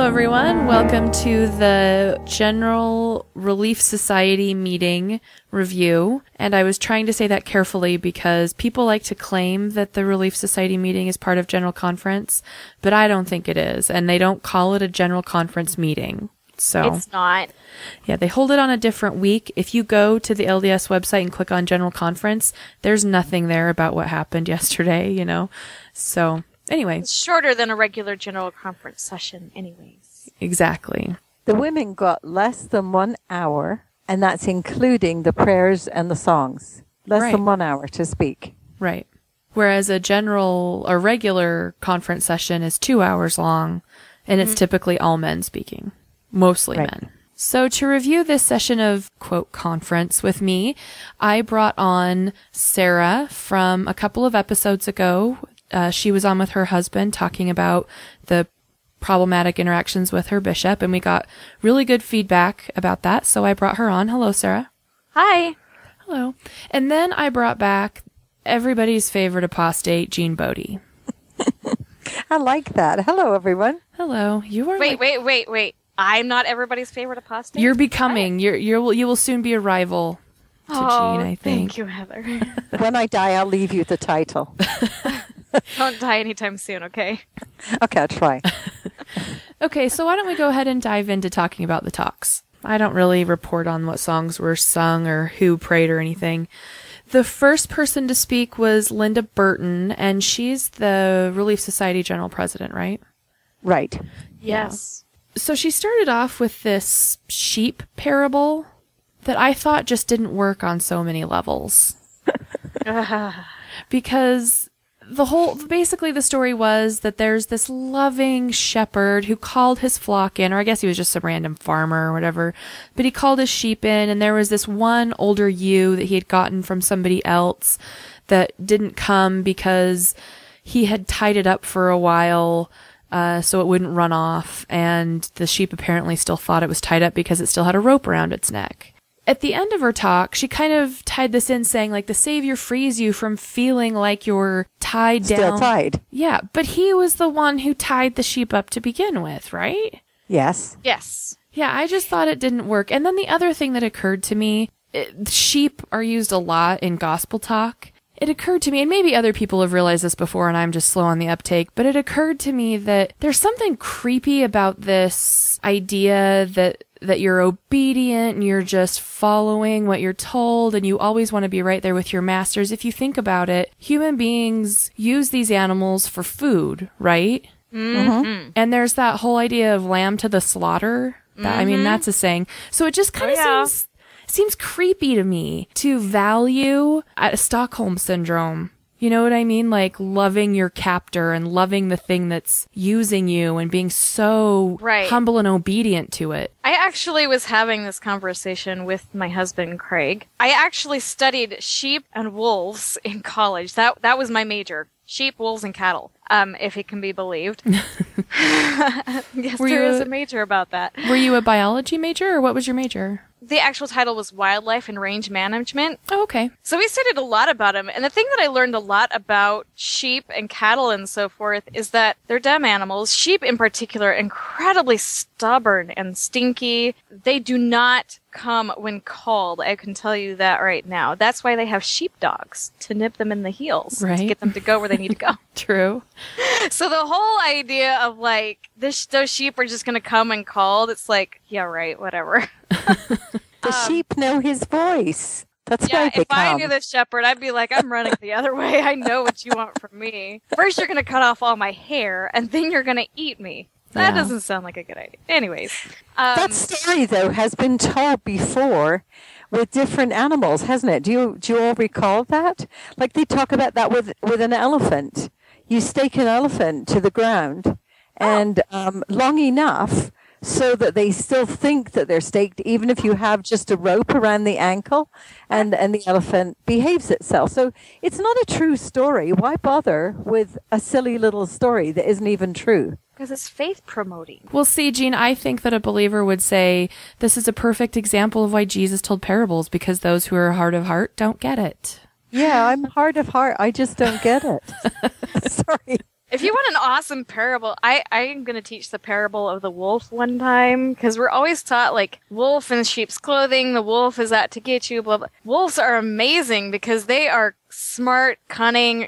everyone. Welcome to the General Relief Society meeting review. And I was trying to say that carefully because people like to claim that the Relief Society meeting is part of General Conference, but I don't think it is. And they don't call it a General Conference meeting. So it's not. Yeah, they hold it on a different week. If you go to the LDS website and click on General Conference, there's nothing there about what happened yesterday, you know. So anyway. It's shorter than a regular General Conference session anyways. Exactly. The women got less than 1 hour, and that's including the prayers and the songs. Less than 1 hour to speak. Right. Whereas a regular conference session is 2 hours long, and it's typically all men speaking. Mostly men. So to review this session of, quote, conference with me, I brought on Sarah from a couple of episodes ago. She was on with her husband talking about the problematic interactions with her bishop, and we got really good feedback about that, so I brought her on. Hello, Sarah. Hi. Hello. And then I brought back everybody's favorite apostate, Jean Bodie. I like that. Hello, everyone. Hello. You are Wait. I'm not everybody's favorite apostate? You're becoming. You will soon be a rival to Jean, I think. Thank you, Heather. When I die, I'll leave you the title. Don't die anytime soon, okay? Okay, I'll try. Okay, so why don't we go ahead and dive into talking about the talks. I don't really report on what songs were sung or who prayed or anything. The first person to speak was Linda Burton, and she's the Relief Society General President, right? Right. Yes. So she started off with this sheep parable that I thought just didn't work on so many levels. Because basically the story was that there's this loving shepherd who called his flock in, or I guess he was just some random farmer or whatever, but he called his sheep in, and there was this one older ewe that he had gotten from somebody else that didn't come because he had tied it up for a while so it wouldn't run off, and the sheep apparently still thought it was tied up because it still had a rope around its neck. At the end of her talk, she kind of tied this in saying, like, the Savior frees you from feeling like you're tied down. Still tied. Yeah, but he was the one who tied the sheep up to begin with, right? Yes. Yes. Yeah, I just thought it didn't work. And then the other thing that occurred to me, sheep are used a lot in gospel talk. It occurred to me, and maybe other people have realized this before and I'm just slow on the uptake, but it occurred to me that there's something creepy about this idea that you're obedient and you're just following what you're told and you always want to be right there with your masters. If you think about it, human beings use these animals for food, right? Mm-hmm. And there's that whole idea of lamb to the slaughter. I mean, that's a saying. So it just kind of seems creepy to me to value Stockholm syndrome. You know what I mean? Like loving your captor and loving the thing that's using you and being so humble and obedient to it. I actually was having this conversation with my husband, Craig. I actually studied sheep and wolves in college. That was my major. Sheep, wolves, and cattle, if it can be believed. Yes, there is a major about that. Were you a biology major, or what was your major? The actual title was Wildlife and Range Management. Oh, okay. So we studied a lot about them. And the thing that I learned a lot about sheep and cattle and so forth is that they're dumb animals. Sheep in particular, incredibly stubborn and stinky. They do not come when called. I can tell you that right now. That's why they have sheepdogs, to nip them in the heels, to get them to go where they need to go. True. So the whole idea of like, those sheep are just going to come when called, it's like, yeah, right, whatever. The sheep know his voice. That's why they if I come. knew the shepherd, I'd be like, I'm running the other way. I know what you want from me. First, you're going to cut off all my hair, and then you're going to eat me. That doesn't sound like a good idea. Anyways. That story, though, has been told before with different animals, hasn't it? Do you all recall that? Like they talk about that with an elephant. You stake an elephant to the ground, and long enough so that they still think that they're staked, even if you have just a rope around the ankle, and the elephant behaves itself. So it's not a true story. Why bother with a silly little story that isn't even true? Because it's faith promoting. Well, see, Jean, I think that a believer would say this is a perfect example of why Jesus told parables, because those who are hard of heart don't get it. Yeah, I'm hard of heart. I just don't get it. Sorry. If you want an awesome parable, I am going to teach the parable of the wolf one time, because we're always taught, like, wolf in sheep's clothing, the wolf is out to get you, blah, blah. Wolves are amazing because they are smart, cunning,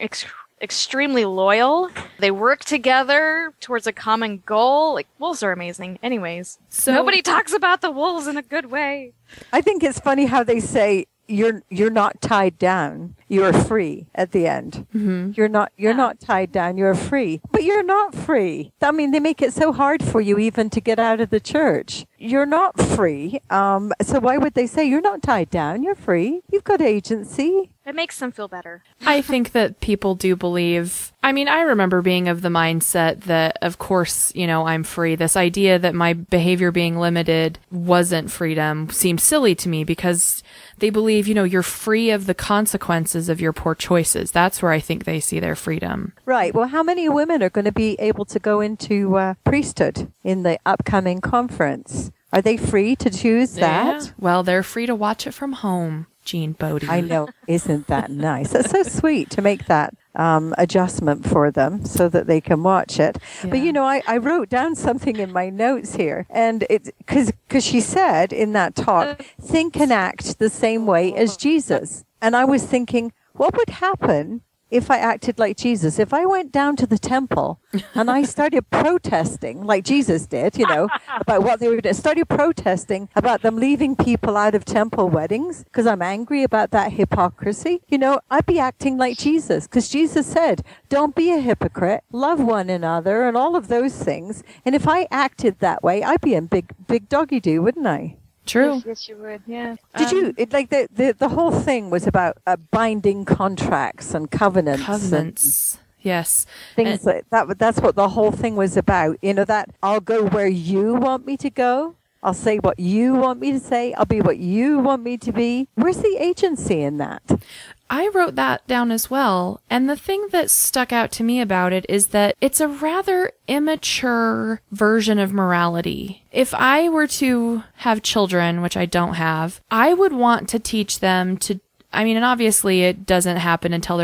extremely loyal. They work together towards a common goal. Like, wolves are amazing. Anyways, so nobody talks about the wolves in a good way. I think it's funny how they say, you're not tied down. You're free at the end. Mm-hmm. You're not tied down. You're free, but you're not free. I mean, they make it so hard for you even to get out of the church. You're not free. So why would they say you're not tied down? You're free. You've got agency. It makes them feel better. I think that people do believe. I mean, I remember being of the mindset that, of course, I'm free. This idea that my behavior being limited wasn't freedom seemed silly to me because they believe, you're free of the consequences of your poor choices. That's where I think they see their freedom. Right. Well, how many women are going to be able to go into priesthood in the upcoming conference? Are they free to choose that? Yeah. Well, they're free to watch it from home, Jean Bodie. I know. Isn't that nice? That's so sweet to make that adjustment for them so that they can watch it. Yeah. But, I wrote down something in my notes here. And it's because she said in that talk, think and act the same way as Jesus. And I was thinking, what would happen if I acted like Jesus? If I went down to the temple and I started protesting like Jesus did, about what they were doing, started protesting about them leaving people out of temple weddings because I'm angry about that hypocrisy, I'd be acting like Jesus because Jesus said, don't be a hypocrite, love one another and all of those things. And if I acted that way, I'd be in big doggy do, wouldn't I? True. Yes, you would. Yeah. Did you the whole thing was about binding contracts and covenants? Covenants. Yes. Things like that. That's what the whole thing was about. That I'll go where you want me to go. I'll say what you want me to say. I'll be what you want me to be. Where's the agency in that? I wrote that down as well. And the thing that stuck out to me about it is that it's a rather immature version of morality. If I were to have children, which I don't have, I would want to teach them to, and obviously it doesn't happen until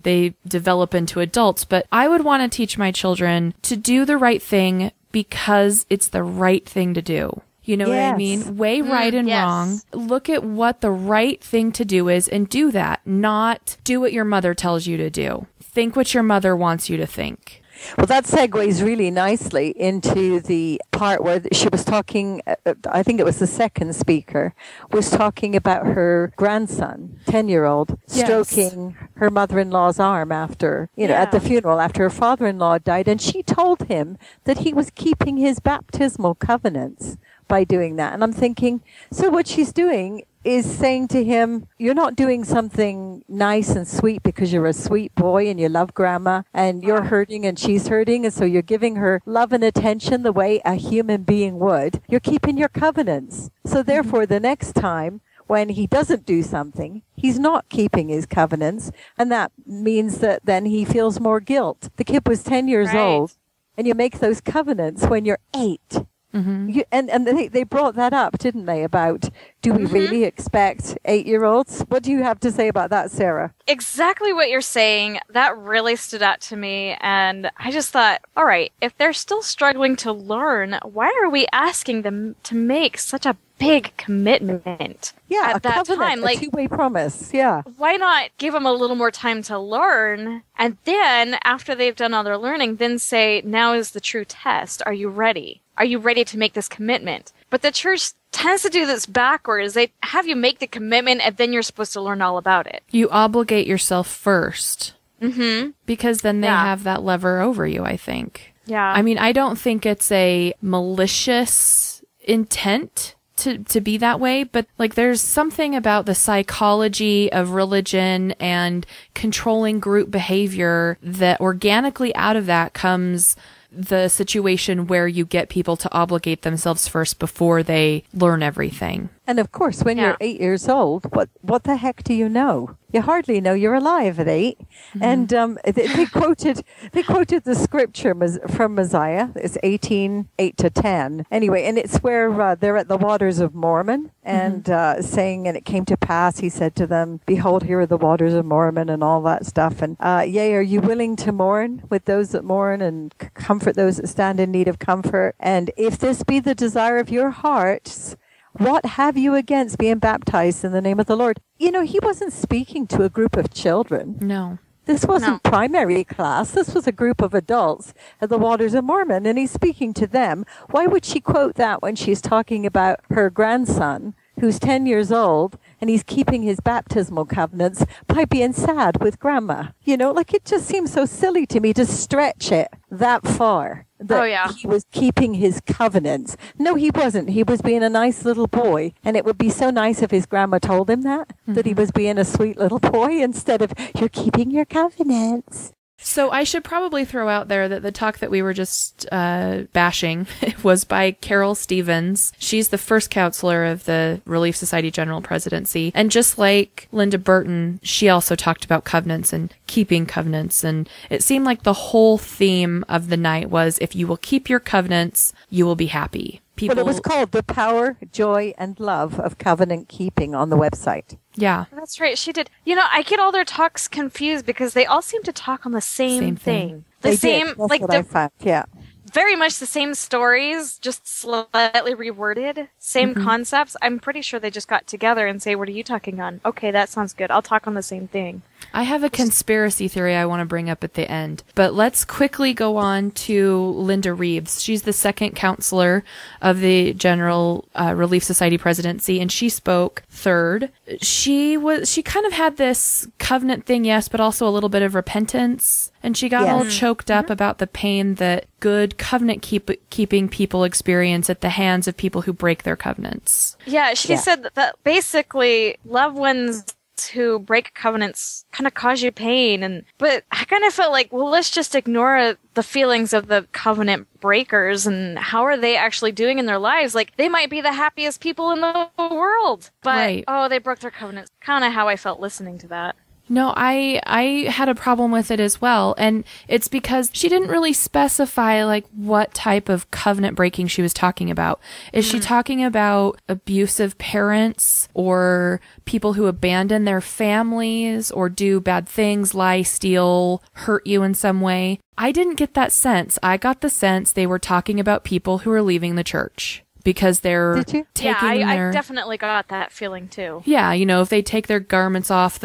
they develop into adults, but I would want to teach my children to do the right thing because it's the right thing to do. You know what I mean? Weigh right and wrong. Look at what the right thing to do is and do that. Not do what your mother tells you to do. Think what your mother wants you to think. Well, that segues really nicely into the part where she was talking, I think it was the second speaker, was talking about her grandson, 10-year-old, stroking her mother-in-law's arm after, at the funeral, after her father-in-law died. And she told him that he was keeping his baptismal covenants by doing that. And I'm thinking, so what she's doing is saying to him, you're not doing something nice and sweet because you're a sweet boy and you love grandma and you're hurting and she's hurting. And so you're giving her love and attention the way a human being would. You're keeping your covenants. So therefore, the next time when he doesn't do something, he's not keeping his covenants. And that means that then he feels more guilt. The kid was 10 years old and you make those covenants when you're 8. Mm-hmm. And they brought that up, didn't they, about do we really expect 8-year-olds? What do you have to say about that, Sarah? Exactly what you're saying. That really stood out to me. And I just thought, all right, if they're still struggling to learn, why are we asking them to make such a big commitment at that time? Like a two-way promise. Yeah. Why not give them a little more time to learn? And then after they've done all their learning, then say, now is the true test. Are you ready? Are you ready to make this commitment? But the church tends to do this backwards. They have you make the commitment and then you're supposed to learn all about it. You obligate yourself first. Mm-hmm. Because then they have that lever over you, I think. Yeah. I don't think it's a malicious intent to be that way, but there's something about the psychology of religion and controlling group behavior that organically out of that comes the situation where you get people to obligate themselves first before they learn everything. And of course, when you're 8 years old, what the heck do you know? You hardly know you're alive at 8. Mm-hmm. And they quoted the scripture from Mosiah. It's 18:8-10. Anyway, and it's where they're at the waters of Mormon and saying, and it came to pass, he said to them, behold, here are the waters of Mormon and all that stuff. And yea, are you willing to mourn with those that mourn and comfort those that stand in need of comfort? And if this be the desire of your hearts, what have you against being baptized in the name of the Lord? You know, he wasn't speaking to a group of children. No. This wasn't primary class. This was a group of adults at the Waters of Mormon, and he's speaking to them. Why would she quote that when she's talking about her grandson, who's 10 years old, and he's keeping his baptismal covenants by being sad with grandma? You know, like, it just seems so silly to me to stretch it that far. That he was keeping his covenants. No, he wasn't. He was being a nice little boy. And it would be so nice if his grandma told him that he was being a sweet little boy instead of, you're keeping your covenants. So I should probably throw out there that the talk that we were just bashing was by Carol Stevens. She's the first counselor of the Relief Society General Presidency. And just like Linda Burton, she also talked about covenants and keeping covenants. And it seemed like the whole theme of the night was, if you will keep your covenants, you will be happy. But it was called The Power, Joy, and Love of Covenant Keeping on the website. Yeah. That's right. She did. You know, I get all their talks confused because they all seem to talk on the same thing. They did. That's like what I found. Yeah. Very much the same stories, just slightly reworded. Same concepts. I'm pretty sure they just got together and say, what are you talking on? Okay, that sounds good. I'll talk on the same thing. I have a conspiracy theory I want to bring up at the end, but let's quickly go on to Linda Reeves. She's the second counselor of the General Relief Society presidency, and she spoke third. She kind of had this covenant thing, yes, but also a little bit of repentance, and she got all choked up about the pain that good covenant keeping people experience at the hands of people who break their covenants. Yeah, she said that basically loved ones who break covenants kind of cause you pain, but I kind of felt like, well, let's just ignore the feelings of the covenant breakers and how are they actually doing in their lives. Like, they might be the happiest people in the world, but they broke their covenants. Kind of how I felt listening to that. No, I had a problem with it as well. And it's because she didn't really specify like what type of covenant breaking she was talking about. Is she talking about abusive parents or people who abandon their families or do bad things, lie, steal, hurt you in some way? I didn't get that sense. I got the sense they were talking about people who are leaving the church. Because they're taking I definitely got that feeling too. Yeah, you know, if they take their garments off,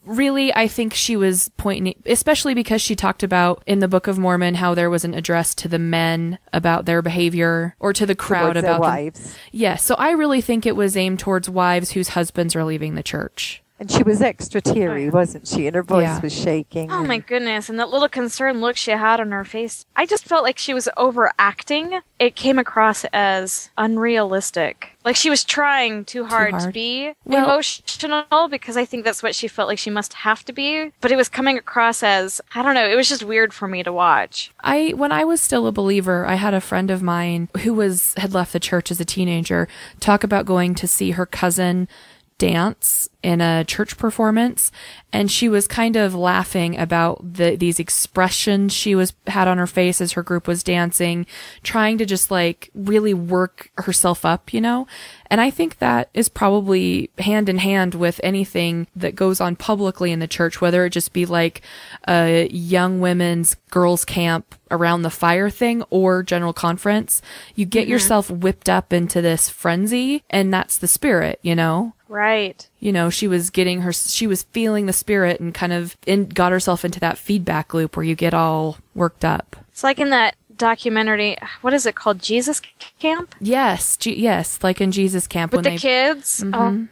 really, I think she was pointing, especially because she talked about in the Book of Mormon how there was an address to the men about their behavior, or to the crowd towards about their wives. Yeah, so I really think it was aimed towards wives whose husbands are leaving the church. And she was extra teary, wasn't she? And her voice was shaking. Oh my goodness. And that little concerned look she had on her face. I just felt like she was overacting. It came across as unrealistic. Like she was trying too hard to be emotional, because I think that's what she felt like she must have to be. But it was coming across as, I don't know, it was just weird for me to watch. When I was still a believer, I had a friend of mine who had left the church as a teenager talk about going to see her cousin dance in a church performance, and she was kind of laughing about these expressions she had on her face as her group was dancing, trying to just like really work herself up, you know? And I think that is probably hand in hand with anything that goes on publicly in the church, whether it just be like a young women's girls camp around the fire thing or general conference. You get yourself whipped up into this frenzy, and that's the spirit, you know? Right. You know, she was feeling the spirit and kind of got herself into that feedback loop where you get all worked up. It's like in that documentary, what is it called? Jesus Camp? Yes. Yes. Like in Jesus Camp. With the kids?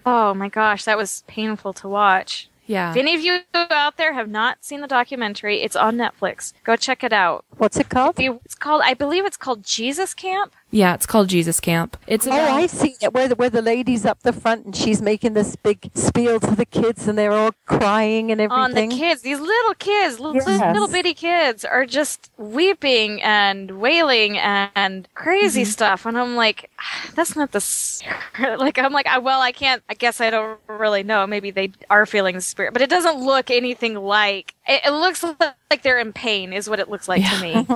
Oh my gosh. That was painful to watch. Yeah. If any of you out there have not seen the documentary, it's on Netflix. Go check it out. What's it called? I believe it's called Jesus Camp. Yeah, it's called Jesus Camp. It's about, I see it, where the lady's up the front and she's making this big spiel to the kids and they're all crying and everything. The kids, these little kids, little bitty kids are just weeping and wailing and crazy stuff. And I'm like, that's not the like, I'm like, well, I guess I don't really know. Maybe they are feeling the spirit, but it doesn't look anything like, it looks like they're in pain is what it looks like to me.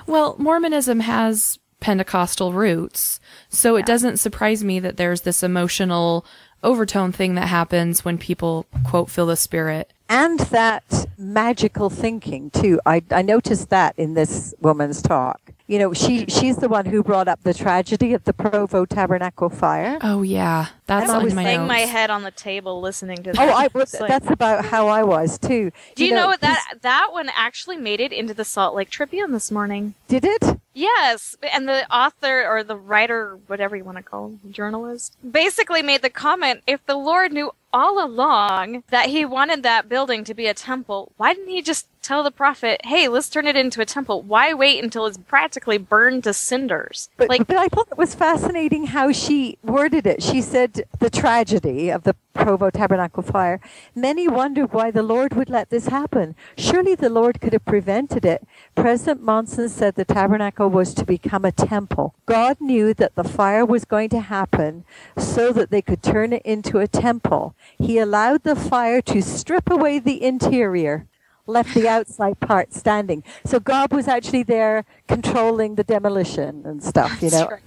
Well, Mormonism has Pentecostal roots, so it doesn't surprise me that there's this emotional overtone thing that happens when people, quote, feel the spirit. And that magical thinking, too. I noticed that in this woman's talk. You know, she's the one who brought up the tragedy of the Provo Tabernacle fire. Oh, yeah. That's I was on my banging notes. my head on the table listening to that. That's about how I was, too. Do you know that one actually made it into the Salt Lake Tribune this morning? Did it? Yes, and the author or the writer, whatever you want to call him, journalist, basically made the comment, if the Lord knew all along that he wanted that building to be a temple, why didn't he just tell the prophet, hey, let's turn it into a temple? Why wait until it's practically burned to cinders? But I thought it was fascinating how she worded it. She said the tragedy of the Provo Tabernacle fire. Many wondered why the Lord would let this happen. Surely the Lord could have prevented it. President Monson said the tabernacle was to become a temple. God knew that the fire was going to happen so that they could turn it into a temple. He allowed the fire to strip away the interior, left the outside part standing. So God was actually there controlling the demolition and stuff, you know. Right.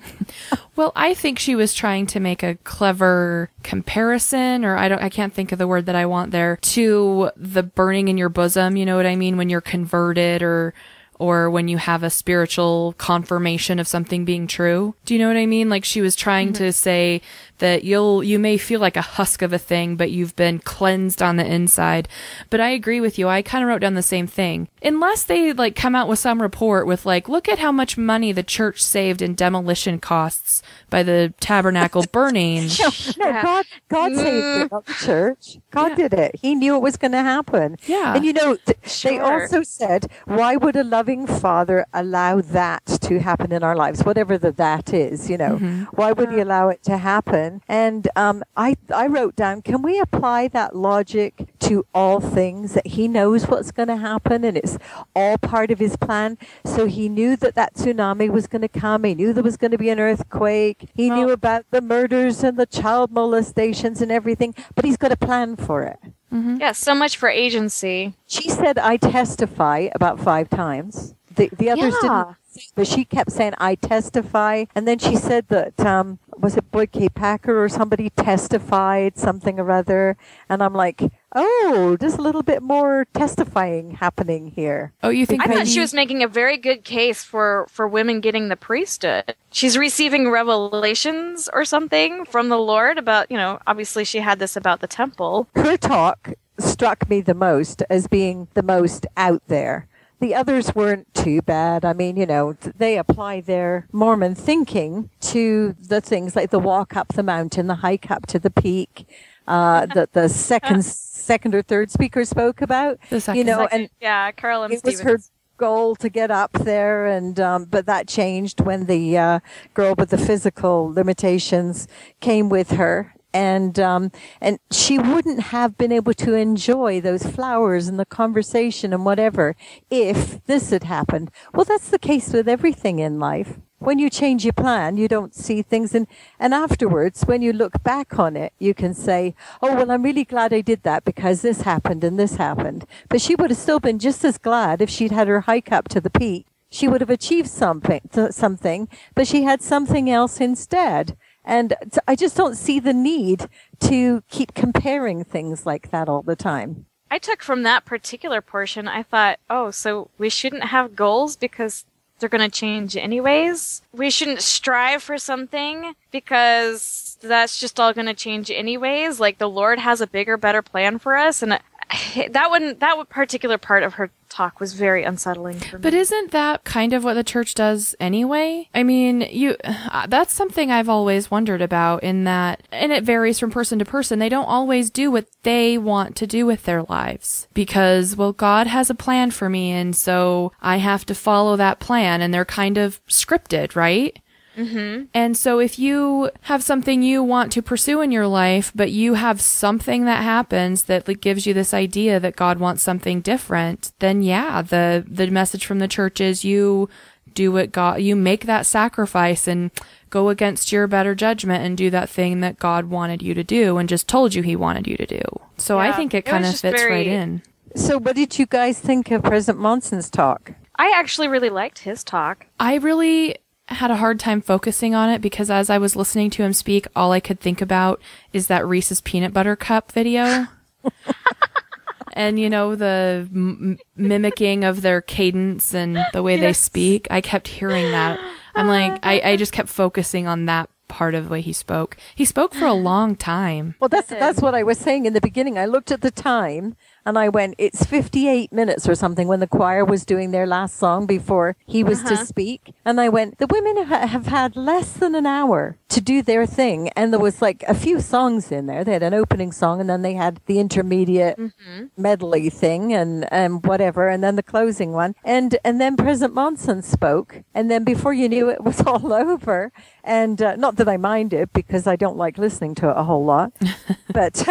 Well, I think she was trying to make a clever comparison, or I can't think of the word that I want there, to the burning in your bosom, you know what I mean, when you're converted or when you have a spiritual confirmation of something being true. Do you know what I mean? Like she was trying to say that you may feel like a husk of a thing, but you've been cleansed on the inside. But I agree with you. I kind of wrote down the same thing. Unless they like come out with some report with like, look at how much money the church saved in demolition costs by the tabernacle burning. No, God saved it, not the church. God did it. He knew it was going to happen. Yeah. And you know, they also said, why would a loving father allow that to happen in our lives? Whatever that is, you know. Why would he allow it to happen? And I wrote down, can we apply that logic to all things, that he knows what's going to happen and it's all part of his plan? So he knew that tsunami was going to come. He knew there was going to be an earthquake. He knew about the murders and the child molestations and everything, but he's got a plan for it. Yeah, so much for agency. She said, I testify about 5 times. The others didn't. But she kept saying, I testify. And then she said that, was it Boyd K. Packer or somebody testified something or other? And I'm like, oh, there's a little bit more testifying happening here. Oh, you think I thought she was making a very good case for women getting the priesthood. She's receiving revelations or something from the Lord about, you know, obviously she had this about the temple. Her talk struck me the most as being the most out there. The others weren't too bad. I mean, you know, they apply their Mormon thinking to the things like the walk up the mountain, the hike up to the peak, the second or third speaker spoke about. You know, and yeah, Carolyn it Stevens. was her goal to get up there, and but that changed when the girl with the physical limitations came with her. And she wouldn't have been able to enjoy those flowers and the conversation and whatever if this had happened. Well, that's the case with everything in life. When you change your plan, you don't see things. And afterwards, when you look back on it, you can say, oh, well, I'm really glad I did that because this happened and this happened. But she would have still been just as glad if she'd had her hike up to the peak. She would have achieved something, but she had something else instead. And I just don't see the need to keep comparing things like that all the time. I took from that particular portion, I thought, oh, so we shouldn't have goals because they're going to change anyways? We shouldn't strive for something because that's just all going to change anyways? Like the Lord has a bigger, better plan for us? And that particular part of her talk was very unsettling for me. But isn't that kind of what the church does anyway? I mean, that's something I've always wondered about in that, and it varies from person to person. They don't always do what they want to do with their lives because, well, God has a plan for me and so I have to follow that plan, and they're kind of scripted, right? Mm-hmm. And so if you have something you want to pursue in your life, but you have something that happens that gives you this idea that God wants something different, then yeah, the message from the church is you do what God, you make that sacrifice and go against your better judgment and do that thing that God wanted you to do and just told you he wanted you to do. So I think it kind of fits right in. So what did you guys think of President Monson's talk? I actually really liked his talk. I really had a hard time focusing on it because as I was listening to him speak, all I could think about is that Reese's Peanut Butter Cup video. And, you know, the mimicking of their cadence and the way they speak. I kept hearing that. I'm like, I just kept focusing on that part of the way he spoke. He spoke for a long time. Well, that's what I was saying in the beginning. I looked at the time and I went, it's 58 minutes or something when the choir was doing their last song before he was to speak. And I went, the women have had less than an hour to do their thing. And there was like a few songs in there. They had an opening song and then they had the intermediate medley thing and whatever. And then the closing one. And then President Monson spoke. And then before you knew it was all over. And not that I mind it because I don't like listening to it a whole lot. but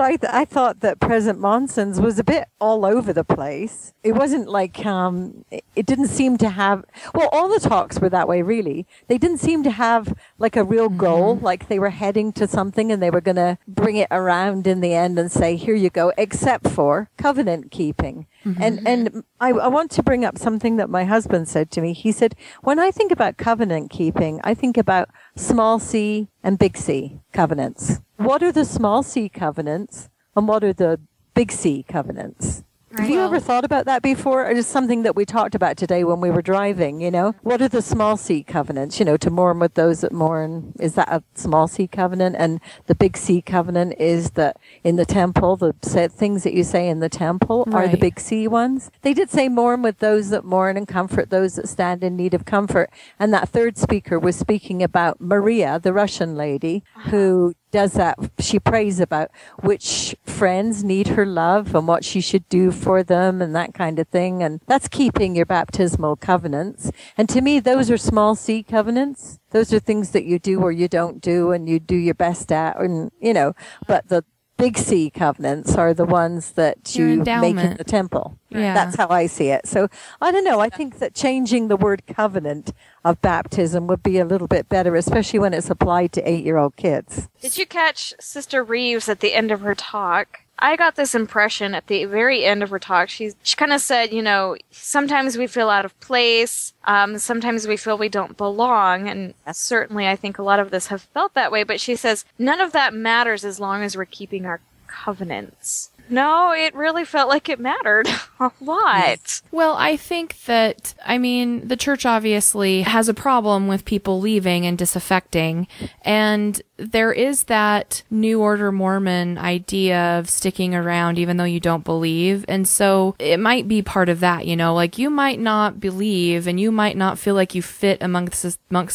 I thought that President Monson's was a bit all over the place. It wasn't like, it didn't seem to have, well, all the talks were that way, really. They didn't seem to have like a real goal, like they were heading to something and they were going to bring it around in the end and say, here you go, except for covenant keeping. And I want to bring up something that my husband said to me. He said, when I think about covenant keeping, I think about small c and big C covenants. What are the small c covenants and what are the big C covenants? Have you ever thought about that before? Or just something that we talked about today when we were driving, you know? What are the small C covenants? You know, to mourn with those that mourn, is that a small C covenant? And the big C covenant is that in the temple, the things that you say in the temple are the big C ones. They did say mourn with those that mourn and comfort those that stand in need of comfort. And that third speaker was speaking about Maria, the Russian lady, who does that. She prays about which friends need her love and what she should do for them and that kind of thing. And that's keeping your baptismal covenants. And to me, those are small c covenants. Those are things that you do or you don't do and you do your best at, and, you know, but the big C covenants are the ones that you make in the temple. Yeah. That's how I see it. So I don't know. I think that changing the word covenant of baptism would be a little bit better, especially when it's applied to 8-year-old kids. Did you catch Sister Reeves at the end of her talk? I got this impression at the very end of her talk. She kind of said, you know, sometimes we feel out of place. Sometimes we feel we don't belong. And certainly I think a lot of us have felt that way. But she says, none of that matters as long as we're keeping our covenants. No, it really felt like it mattered a lot. Yes. Well, I think that, I mean, the church obviously has a problem with people leaving and disaffecting. And there is that New Order Mormon idea of sticking around even though you don't believe. And so it might be part of that, you know, like you might not believe and you might not feel like you fit amongst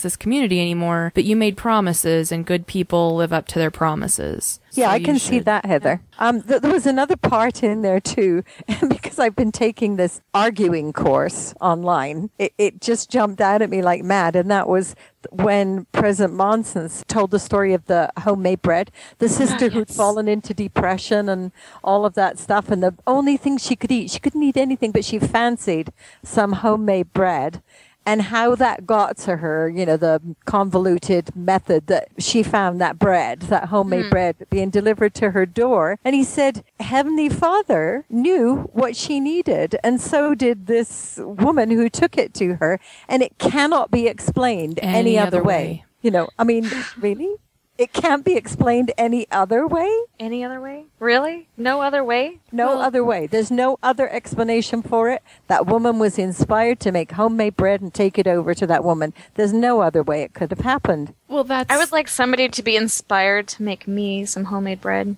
this community anymore, but you made promises and good people live up to their promises. Yeah, so I can see that, Heather. There was another part in there too, because I've been taking this arguing course online. It just jumped out at me like mad, and that was when President Monson told the story of the homemade bread, the sister who'd fallen into depression and all of that stuff, and the only thing she couldn't eat anything, but she fancied some homemade bread. And how that got to her, you know, the convoluted method that she found that bread, that homemade bread being delivered to her door. And he said, Heavenly Father knew what she needed. And so did this woman who took it to her. And it cannot be explained any other way. You know, I mean, really? It can't be explained any other way? Any other way? Really? No other way? No other way. There's no other explanation for it. That woman was inspired to make homemade bread and take it over to that woman. There's no other way it could have happened. Well, that's... I would like somebody to be inspired to make me some homemade bread.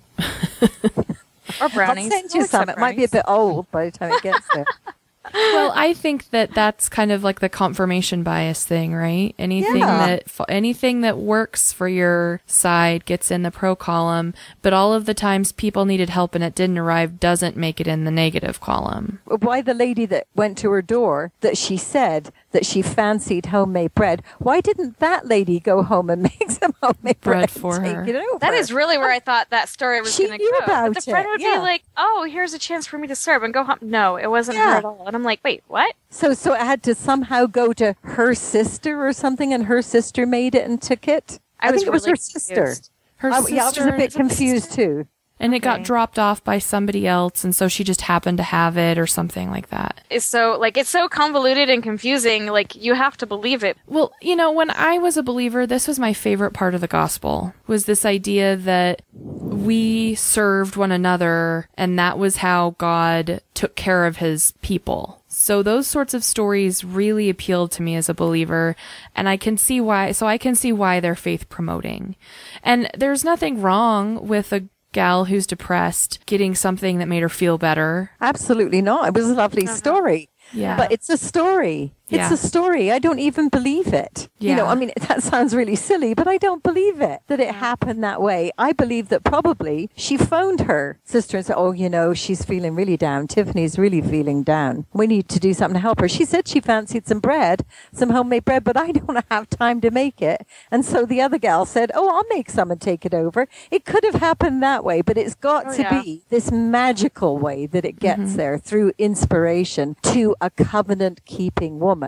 Or brownies. I'll send you some. It might be a bit old by the time it gets there. Well, I think that that's kind of like the confirmation bias thing, right? Anything that works for your side gets in the pro column, but all of the times people needed help and it didn't arrive doesn't make it in the negative column. Why the lady that went to her door that she said that she fancied homemade bread, why didn't that lady go home and make some homemade bread for her? That is really where I thought that story was going to go. But the friend would be like, oh, here's a chance for me to serve and go home. No, it wasn't her at all. And I'm like, wait, what? So it had to somehow go to her sister or something, and her sister made it and took it? I think it was her sister. I was a bit confused too. And it got dropped off by somebody else, and so she just happened to have it or something like that. It's so convoluted and confusing, like, you have to believe it. Well, when I was a believer, this was my favorite part of the gospel, was this idea that we served one another, and that was how God took care of his people. So those sorts of stories really appealed to me as a believer, and I can see why they're faith promoting. And there's nothing wrong with a gal who's depressed getting something that made her feel better. Absolutely not. It was a lovely story. Yeah. But it's a story. It's a story. I don't even believe it. Yeah. I mean, that sounds really silly, but I don't believe it, that it happened that way. I believe that probably she phoned her sister and said, oh, she's feeling really down. Tiffany's really feeling down. We need to do something to help her. She said she fancied some bread, some homemade bread, but I don't have time to make it. And so the other gal said, oh, I'll make some and take it over. It could have happened that way, but it's got to be this magical way that it gets there through inspiration to a covenant-keeping woman.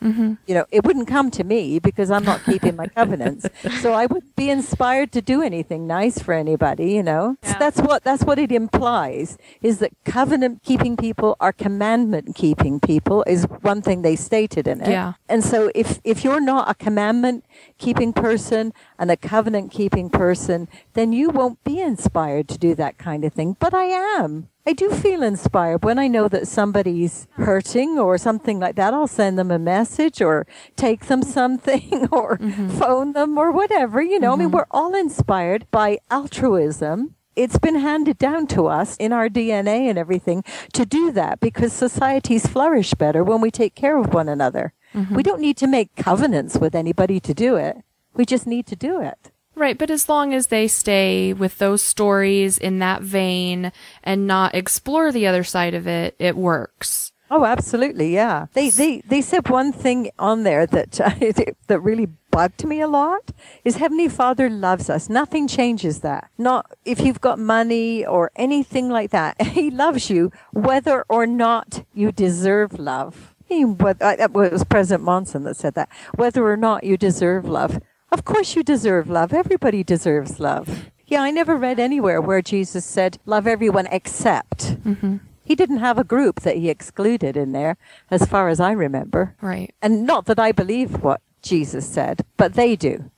Mm-hmm. It wouldn't come to me because I'm not keeping my covenants. So I wouldn't be inspired to do anything nice for anybody, Yeah. So that's what it implies, is that covenant keeping people are commandment keeping people, is one thing they stated in it. Yeah. And so if you're not a commandment keeping person and a covenant keeping person, then you won't be inspired to do that kind of thing. But I am. I do feel inspired when I know that somebody's hurting or something like that. I'll send them a message or take them something or phone them or whatever, I mean, we're all inspired by altruism. It's been handed down to us in our DNA and everything to do that, because societies flourish better when we take care of one another. We don't need to make covenants with anybody to do it. We just need to do it. Right, but as long as they stay with those stories in that vein and not explore the other side of it, it works. Oh, absolutely, yeah. They said one thing on there that that really bugged me a lot, is Heavenly Father loves us. Nothing changes that. Not if you've got money or anything like that. He loves you whether or not you deserve love. It was President Monson that said that. Whether or not you deserve love. Of course you deserve love. Everybody deserves love. Yeah, I never read anywhere where Jesus said, love everyone except. He didn't have a group that he excluded in there, as far as I remember. Right. And not that I believe what Jesus said, but they do.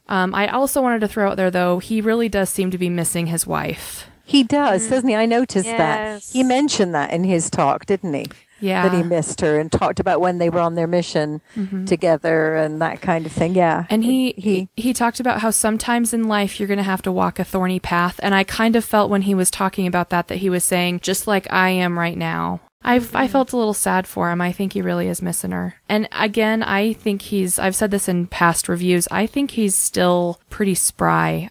I also wanted to throw out there, though, he really does seem to be missing his wife. He does, doesn't he? I noticed that. He mentioned that in his talk, didn't he? Yeah. That he missed her and talked about when they were on their mission together and that kind of thing. Yeah. And he talked about how sometimes in life you're going to have to walk a thorny path. And I kind of felt when he was talking about that he was saying, just like I am right now. I felt a little sad for him. I think he really is missing her. And again, I think I've said this in past reviews, I think he's still pretty spry.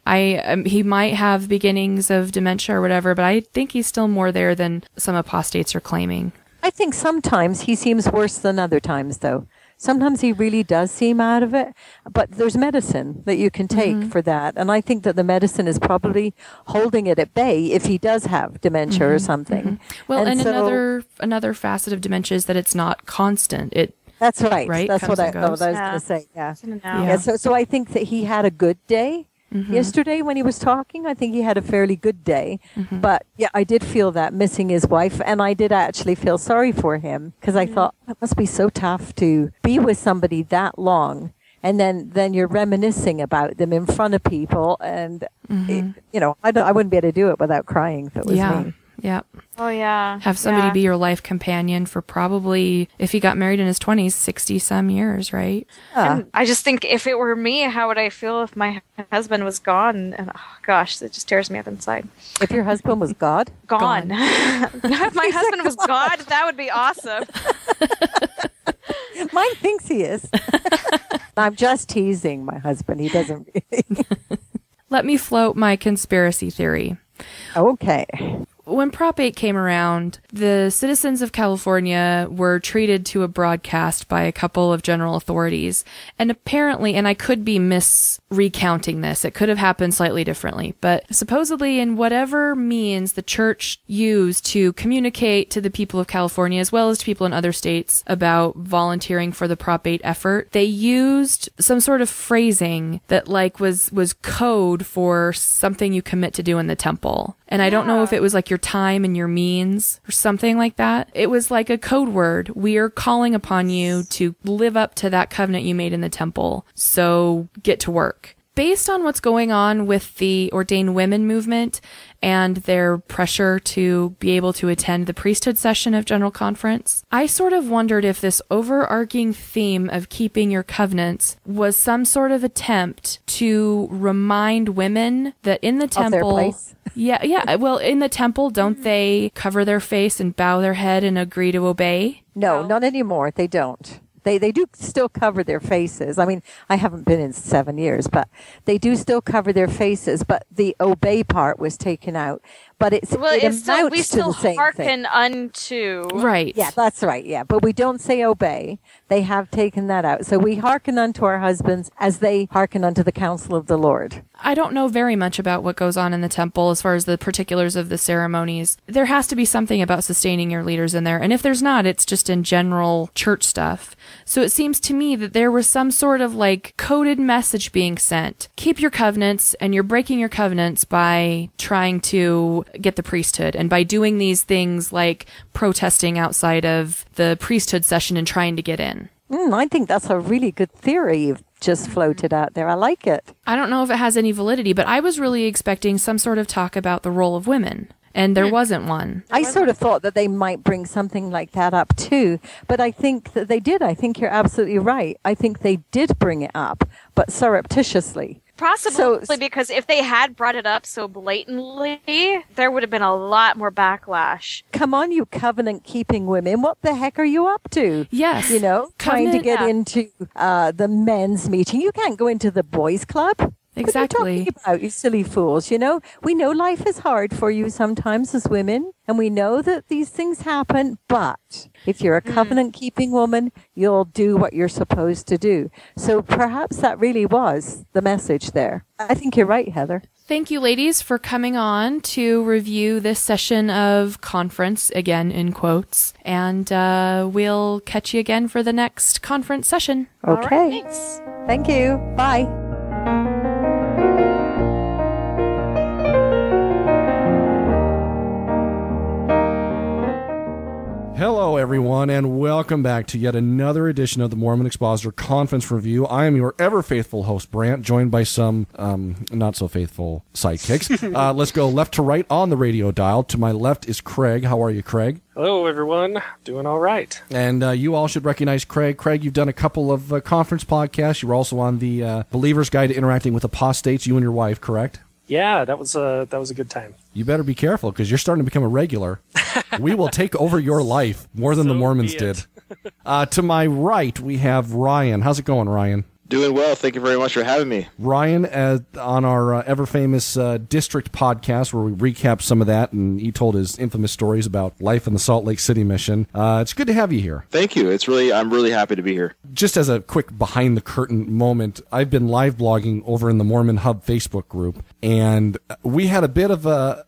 He might have beginnings of dementia or whatever, but I think he's still more there than some apostates are claiming. I think sometimes he seems worse than other times, though. Sometimes he really does seem out of it, but there's medicine that you can take for that. And I think that the medicine is probably holding it at bay if he does have dementia or something. Well, and so, another facet of dementia is that it's not constant. That's right. Right? That's what I was going to say. Yeah. So I think that he had a good day. Yesterday when he was talking, I think he had a fairly good day. But yeah, I did feel that missing his wife, and I did actually feel sorry for him, because I thought it must be so tough to be with somebody that long, and then you're reminiscing about them in front of people, and I wouldn't be able to do it without crying if it was me. Yep. Oh, yeah. Have somebody be your life companion for probably, if he got married in his 20s, 60-some years, right? And I just think if it were me, how would I feel if my husband was gone? And oh, gosh, that just tears me up inside. If your husband was God? Gone. If my husband was God, that would be awesome. Mine thinks he is. I'm just teasing my husband. He doesn't really. Let me float my conspiracy theory. Okay. When Prop 8 came around, the citizens of California were treated to a broadcast by a couple of general authorities. And apparently, and I could be recounting this, it could have happened slightly differently, but supposedly in whatever means the church used to communicate to the people of California, as well as to people in other states, about volunteering for the Prop 8 effort, they used some sort of phrasing that was code for something you commit to do in the temple. And I don't know if it was like your time and your means or something like that. It was like a code word. We are calling upon you to live up to that covenant you made in the temple. So get to work. Based on what's going on with the ordained women movement and their pressure to be able to attend the priesthood session of General Conference, I sort of wondered if this overarching theme of keeping your covenants was some sort of attempt to remind women that in the temple... Of their place. Yeah. Well, in the temple, don't they cover their face and bow their head and agree to obey? No, not anymore. They don't. They do still cover their faces. I mean, I haven't been in 7 years, but they do still cover their faces. But the obey part was taken out. But it amounts to the same thing. Hearken unto. Right. Yeah, that's right. Yeah, but we don't say obey. They have taken that out. So we hearken unto our husbands as they hearken unto the counsel of the Lord. I don't know very much about what goes on in the temple as far as the particulars of the ceremonies. There has to be something about sustaining your leaders in there. And if there's not, it's just in general church stuff. So it seems to me that there was some sort of like coded message being sent. Keep your covenants, and you're breaking your covenants by trying to get the priesthood and by doing these things like protesting outside of the priesthood session and trying to get in. I think that's a really good theory you've just floated out there. I like it. I don't know if it has any validity, but I was really expecting some sort of talk about the role of women. And there wasn't one. I sort of thought that they might bring something like that up too, but I think that they did. I think you're absolutely right. I think they did bring it up, but surreptitiously. Possibly because if they had brought it up so blatantly, there would have been a lot more backlash. Come on, you covenant-keeping women. What the heck are you up to? Yes. You know, trying to get into the men's meeting. You can't go into the boys' club. Exactly. What are you talking about, you silly fools? You know, we know life is hard for you sometimes as women, and we know that these things happen, but if you're a covenant-keeping woman, you'll do what you're supposed to do. So perhaps that really was the message there. I think you're right, Heather. Thank you, ladies, for coming on to review this session of conference, again in quotes, and we'll catch you again for the next conference session. Okay. All right, thanks. Thank you. Bye. Hello, everyone, and welcome back to yet another edition of the Mormon Expositor Conference Review. I am your ever-faithful host, Brandt, joined by some not-so-faithful sidekicks. Let's go left to right on the radio dial. To my left is Craig. How are you, Craig? Hello, everyone. Doing all right. And you all should recognize Craig. Craig, you've done a couple of conference podcasts. You were also on the Believer's Guide to Interacting with Apostates, you and your wife, correct? Yeah, that was a good time. You better be careful, because you're starting to become a regular. We will take over your life more than the Mormons did. To my right, we have Ryan. How's it going, Ryan? Doing well. Thank you very much for having me. Ryan, on our ever-famous District podcast, where we recap some of that, and he told his infamous stories about life in the Salt Lake City mission. It's good to have you here. Thank you. I'm really happy to be here. Just as a quick behind-the-curtain moment, I've been live blogging over in the Mormon Hub Facebook group, and we had a bit of a...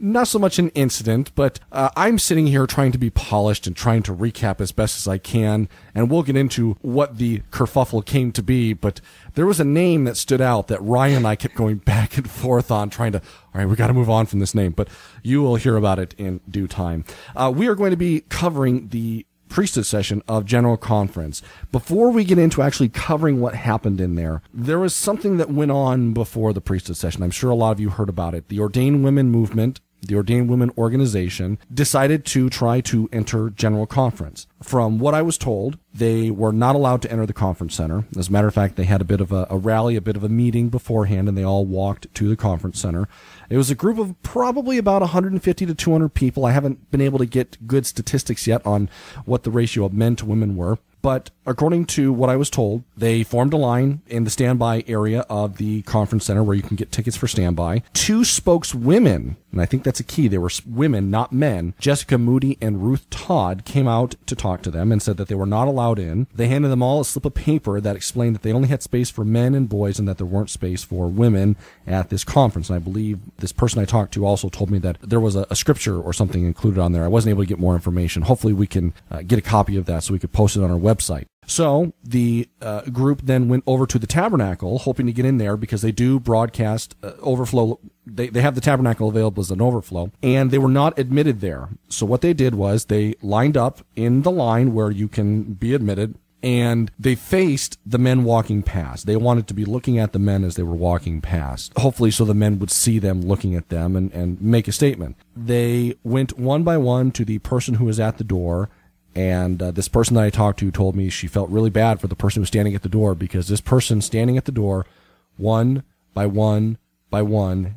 not so much an incident, but I'm sitting here trying to be polished and trying to recap as best as I can, and we'll get into what the kerfuffle came to be, but there was a name that stood out that Ryan and I kept going back and forth on, trying to, all right, we got to move on from this name, but you will hear about it in due time. We are going to be covering the priesthood session of General Conference. Before we get into actually covering what happened in there, there was something that went on before the priesthood session. I'm sure a lot of you heard about it. The ordained women movement the Ordained Women organization, decided to try to enter General Conference. From what I was told, they were not allowed to enter the conference center. As a matter of fact, they had a bit of a rally, a bit of a meeting beforehand, and they all walked to the conference center. It was a group of probably about 150 to 200 people. I haven't been able to get good statistics yet on what the ratio of men to women were. But according to what I was told, they formed a line in the standby area of the conference center where you can get tickets for standby. 2 spokeswomen, and I think that's a key, they were women, not men, Jessica Moody and Ruth Todd, came out to talk to them and said that they were not allowed in. They handed them all a slip of paper that explained that they only had space for men and boys and that there weren't space for women at this conference. And I believe this person I talked to also told me that there was a scripture or something included on there. I wasn't able to get more information. Hopefully we can get a copy of that so we could post it on our website. So the group then went over to the tabernacle, hoping to get in there because they do broadcast overflow. They have the tabernacle available as an overflow, and they were not admitted there. So what they did was they lined up in the line where you can be admitted, and they faced the men walking past. They wanted to be looking at the men as they were walking past, hopefully so the men would see them looking at them and make a statement. They went one by one to the person who was at the door. And this person that I talked to told me she felt really bad for the person who was standing at the door because this person standing at the door, one by one,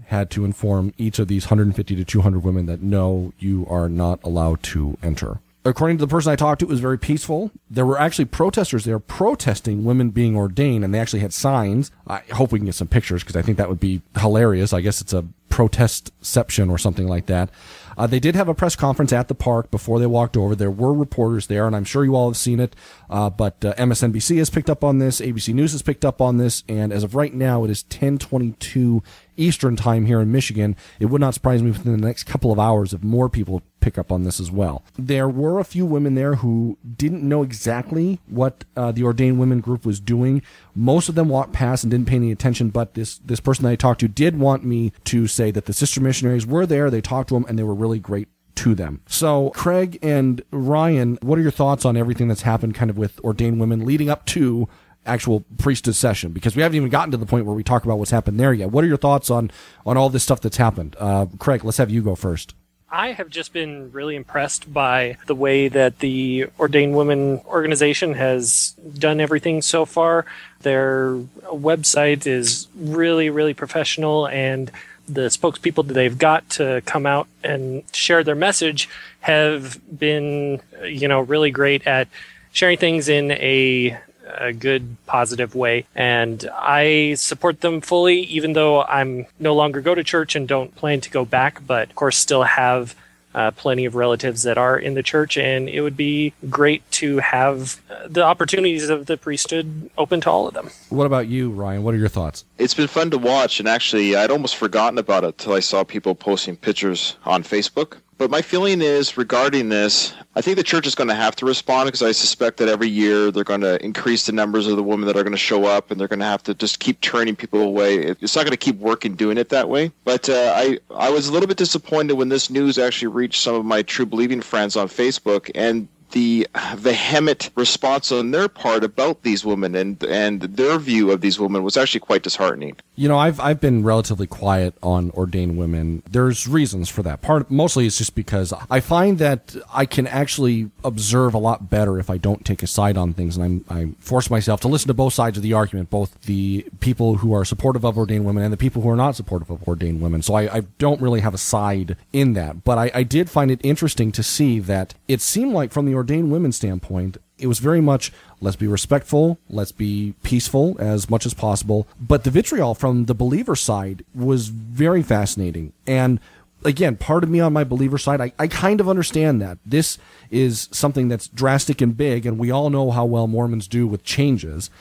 had to inform each of these 150 to 200 women that no, you are not allowed to enter. According to the person I talked to, it was very peaceful. There were actually protesters there protesting women being ordained, and they actually had signs. I hope we can get some pictures because I think that would be hilarious. I guess it's a protestception or something like that. They did have a press conference at the park before they walked over. There were reporters there, and I'm sure you all have seen it, but MSNBC has picked up on this, ABC News has picked up on this, and as of right now, it is 10:22 Eastern time here in Michigan. It would not surprise me within the next couple of hours if more people pick up on this as well. There were a few women there who didn't know exactly what the Ordained Women group was doing. Most of them walked past and didn't pay any attention, but this person that I talked to did want me to say that the sister missionaries were there, they talked to them, and they were really great to them. So, Craig and Ryan, what are your thoughts on everything that's happened kind of with Ordained Women leading up to actual priesthood session? Because we haven't even gotten to the point where we talk about what's happened there yet. What are your thoughts on all this stuff that's happened? Craig, let's have you go first. I have just been really impressed by the way that the Ordained Women organization has done everything so far. Their website is really, really professional, and the spokespeople that they've got to come out and share their message have been, really great at sharing things in a good, positive way. And I support them fully, even though I'm no longer go to church and don't plan to go back, but of course still have plenty of relatives that are in the church, and it would be great to have the opportunities of the priesthood open to all of them. What about you, Ryan? What are your thoughts? It's been fun to watch, and actually I'd almost forgotten about it till I saw people posting pictures on Facebook. But my feeling is, regarding this, I think the church is going to have to respond, because I suspect that every year they're going to increase the numbers of the women that are going to show up, and they're going to have to just keep turning people away. It's not going to keep working doing it that way. But I was a little bit disappointed when this news actually reached some of my true believing friends on Facebook, and the vehement response on their part about these women and their view of these women was actually quite disheartening. I've been relatively quiet on ordained women. There's reasons for that. Mostly it's just because I find that I can actually observe a lot better if I don't take a side on things, and I force myself to listen to both sides of the argument, both the people who are supportive of ordained women and the people who are not supportive of ordained women. So I don't really have a side in that. But I did find it interesting to see that it seemed like from the ordained women standpoint, it was very much, let's be respectful, let's be peaceful as much as possible. But the vitriol from the believer side was very fascinating. And again, part of me on my believer side, I kind of understand that. This is something that's drastic and big, and we all know how well Mormons do with changes.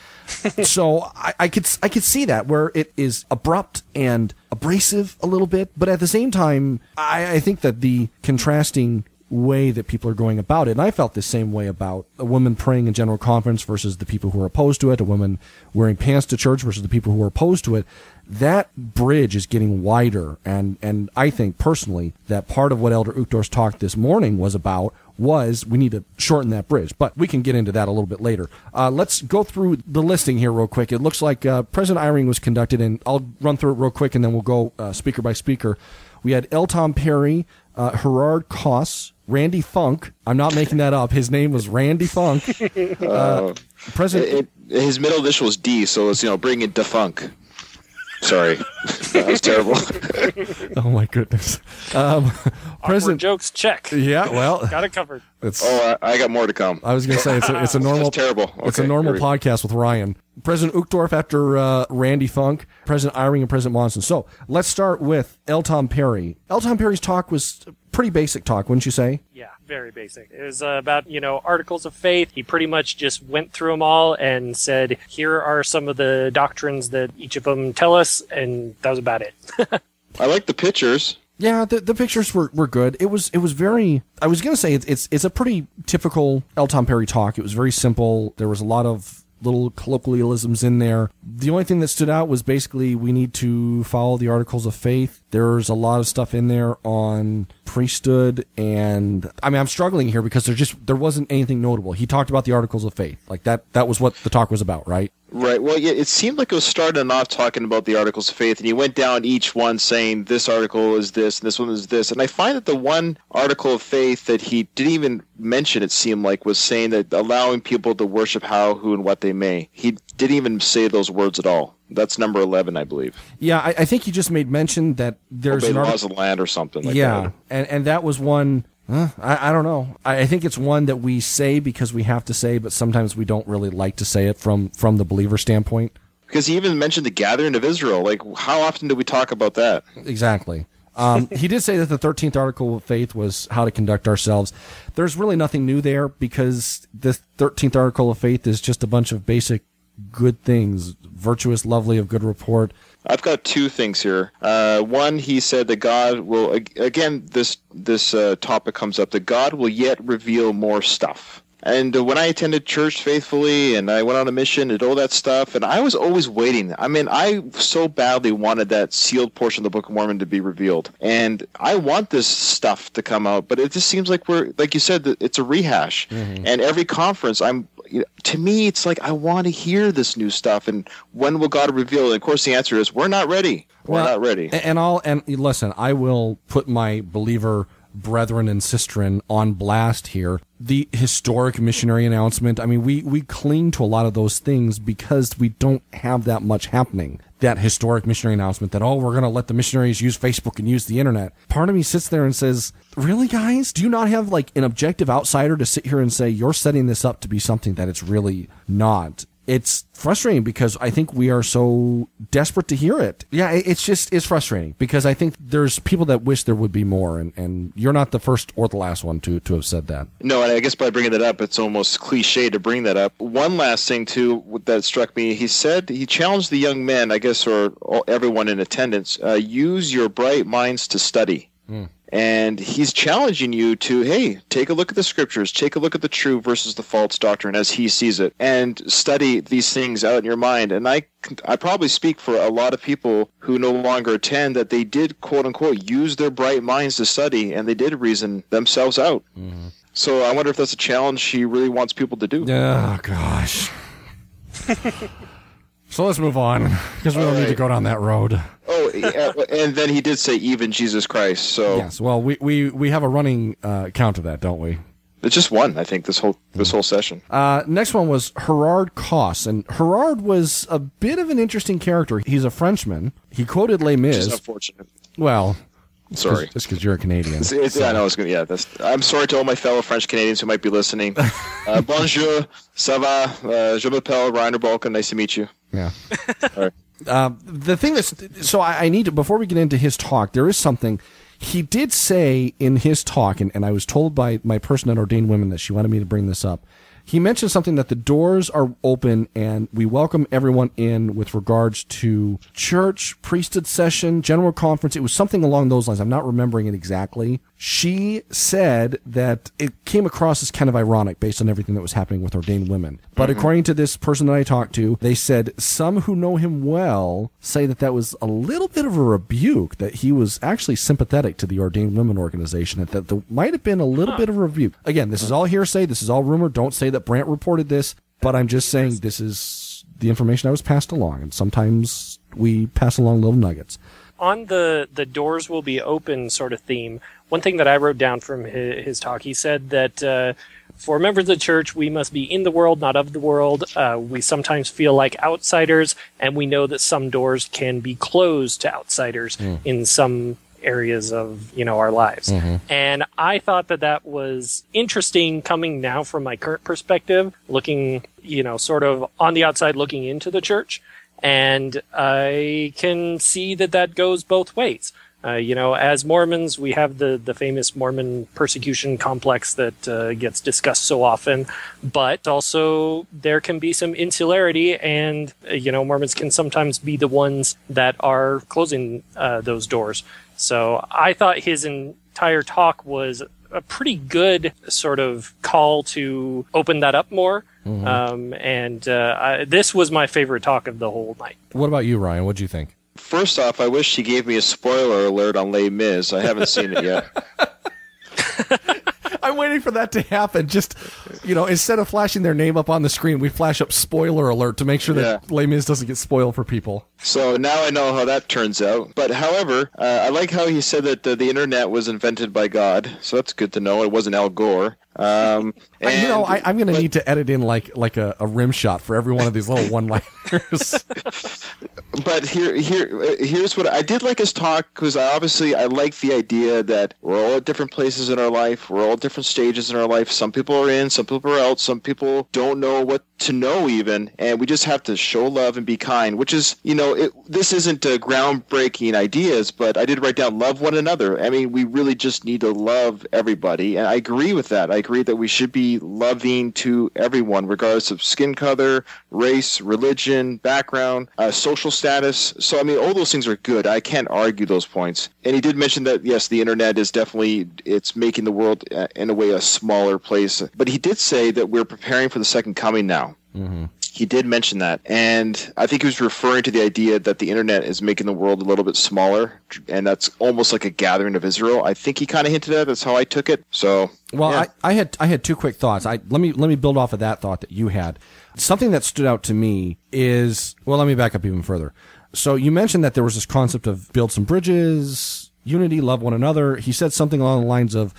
So I could see that, where it is abrupt and abrasive a little bit. But at the same time, I think that the contrasting way that people are going about it, and I felt the same way about a woman praying in general conference versus the people who are opposed to it, a woman wearing pants to church versus the people who are opposed to it. That bridge is getting wider, and I think personally that part of what Elder Uchtdorf's talk this morning was about was we need to shorten that bridge. But we can get into that a little bit later. Let's go through the listing here real quick. It looks like President Eyring was conducted, and I'll run through it real quick, and then we'll go speaker by speaker. We had L. Tom Perry, Gerard Koss, Randy Funk. I'm not making that up. His name was Randy Funk. His middle initial was D, so it's, bring in Defunk. Sorry, that was terrible. Oh my goodness. Awkward jokes, check. Yeah, well, got it covered. I got more to come. I was going to say it's a normal. That's terrible. It's a normal podcast with Ryan. President Uchtdorf after Randy Funk, President Eyring, and President Monson. So let's start with L. Tom Perry. L. Tom Perry's talk was pretty basic talk, wouldn't you say? Yeah, very basic. It was about, articles of faith. He pretty much just went through them all and said, here are some of the doctrines that each of them tell us, and that was about it. I like the pictures. Yeah, the pictures were good. It was very. I was going to say it's a pretty typical L. Tom Perry talk. It was very simple. There was a lot of little colloquialisms in there. The only thing that stood out was basically we need to follow the Articles of Faith. There's a lot of stuff in there on priesthood, and I'm struggling here because there wasn't anything notable. He talked about the Articles of Faith. Like that was what the talk was about, right? Right. Well, yeah, it seemed like it was starting off talking about the Articles of Faith, and he went down each one saying this article is this, and this one is this. And I find that the one Article of Faith that he didn't even mention, it seemed like, was saying that allowing people to worship how, who, and what they may. He didn't even say those words at all. That's number 11, I believe. Yeah, I think he just made mention that there's an laws of the land or something like that. Yeah, and that was one. I don't know. I think it's one that we say because we have to say, but sometimes we don't really like to say it from the believer standpoint. Because he even mentioned the gathering of Israel. Like, how often do we talk about that? Exactly. He did say that the 13th Article of Faith was how to conduct ourselves. There's really nothing new there because the 13th Article of Faith is just a bunch of basic good things, virtuous, lovely, of good report. I've got two things here. One, he said that God will, again, this topic comes up, that God will yet reveal more stuff. And when I attended church faithfully and I went on a mission and all that stuff, and I was always waiting. I so badly wanted that sealed portion of the Book of Mormon to be revealed. And I want this stuff to come out, but it just seems like like you said, it's a rehash. Mm-hmm. And every conference, to me, it's like, I want to hear this new stuff. And when will God reveal it? And of course, the answer is, we're not ready. We're not ready. And listen, I will put my believer brethren and sisterin on blast here. The historic missionary announcement, we cling to a lot of those things because we don't have that much happening. That historic missionary announcement that, we're going to let the missionaries use Facebook and use the internet. Part of me sits there and says, really, guys? Do you not have an objective outsider to sit here and say, you're setting this up to be something that it's really not? It's frustrating because I think we are so desperate to hear it. Yeah, it's frustrating because I think there's people that wish there would be more, and you're not the first or the last one to have said that. No, and I guess by bringing that up, it's almost cliche to bring that up. One last thing, too, that struck me, he said, he challenged the young men, I guess, or everyone in attendance, use your bright minds to study. Mm. And he's challenging you to, hey, take a look at the scriptures, take a look at the true versus the false doctrine as he sees it, and study these things out in your mind. And I probably speak for a lot of people who no longer attend that they did, quote unquote, use their bright minds to study, and they did reason themselves out. Mm-hmm. So I wonder if that's a challenge he really wants people to do. Oh, gosh. So let's move on, because we don't need to go down that road. Oh, and then he did say even Jesus Christ. So yes, well, we have a running count of that, don't we? It's just one, I think, this whole session. Next one was Gerard Koss, and Gerard was a bit of an interesting character. He's a Frenchman. He quoted Les Mis. Which is unfortunate. Well, sorry, just because you're a Canadian. I know it's good. Yeah, I'm sorry to all my fellow French Canadians who might be listening. Bonjour, ça va? Je m'appelle Rainer Balkan. Nice to meet you. Yeah. All right. The thing that's so I need to, before we get into his talk, there is something he did say in his talk, and I was told by my person at Ordained Women that she wanted me to bring this up. He mentioned something that the doors are open and we welcome everyone in with regards to church, priesthood session, general conference. It was something along those lines. I'm not remembering it exactly. She said that it came across as kind of ironic based on everything that was happening with ordained women. But according to this person that I talked to, they said some who know him well say that was a little bit of a rebuke, that he was actually sympathetic to the ordained women organization, that there might have been a little bit of a rebuke. Again, this is all hearsay. This is all rumor. Don't say that Brandt reported this, but I'm just saying this is the information I was passed along, and sometimes we pass along little nuggets. on the doors will be open sort of theme, one thing that I wrote down from his talk, he said that for members of the church, we must be in the world, not of the world. We sometimes feel like outsiders, and we know that some doors can be closed to outsiders in some areas of, our lives. And I thought that was interesting coming now from my current perspective, looking, sort of on the outside looking into the church. And I can see that goes both ways. As Mormons, we have the famous Mormon persecution complex that gets discussed so often, but also there can be some insularity, and, Mormons can sometimes be the ones that are closing those doors. So I thought his entire talk was a pretty good sort of call to open that up more. This was my favorite talk of the whole night. What about you, Ryan? What'd you think? First off, I wish he gave me a spoiler alert on Les Mis. I haven't seen it yet. I'm waiting for that to happen. Just, instead of flashing their name up on the screen, we flash up spoiler alert to make sure that Les Mis doesn't get spoiled for people. So now I know how that turns out. But however, I like how he said that the internet was invented by God. So that's good to know. It wasn't Al Gore. I'm going to need to edit in like a rim shot for every one of these little one-liners. But here's what I did like his talk, because I like the idea that we're all at different places in our life. We're all at different stages in our life. Some people are in, some people are out, some people don't know what to know even, and we just have to show love and be kind, which is, this isn't groundbreaking ideas, but I did write down love one another. I mean, we really just need to love everybody, and I agree with that. I agree that we should be loving to everyone, regardless of skin color, race, religion, background, social status. So, I mean, all those things are good. I can't argue those points. And he did mention that, yes, the internet is definitely, it's making the world, in a way, a smaller place. But he did say that we're preparing for the second coming now. He did mention that, and I think he was referring to the idea that the internet is making the world a little bit smaller, and that's almost like a gathering of Israel. I think he kind of hinted at it. That's how I took it. So, well, yeah. I had two quick thoughts. Let me build off of that thought that you had. Something that stood out to me is, well, let me back up even further. So you mentioned that there was this concept of build some bridges, unity, love one another. He said something along the lines of,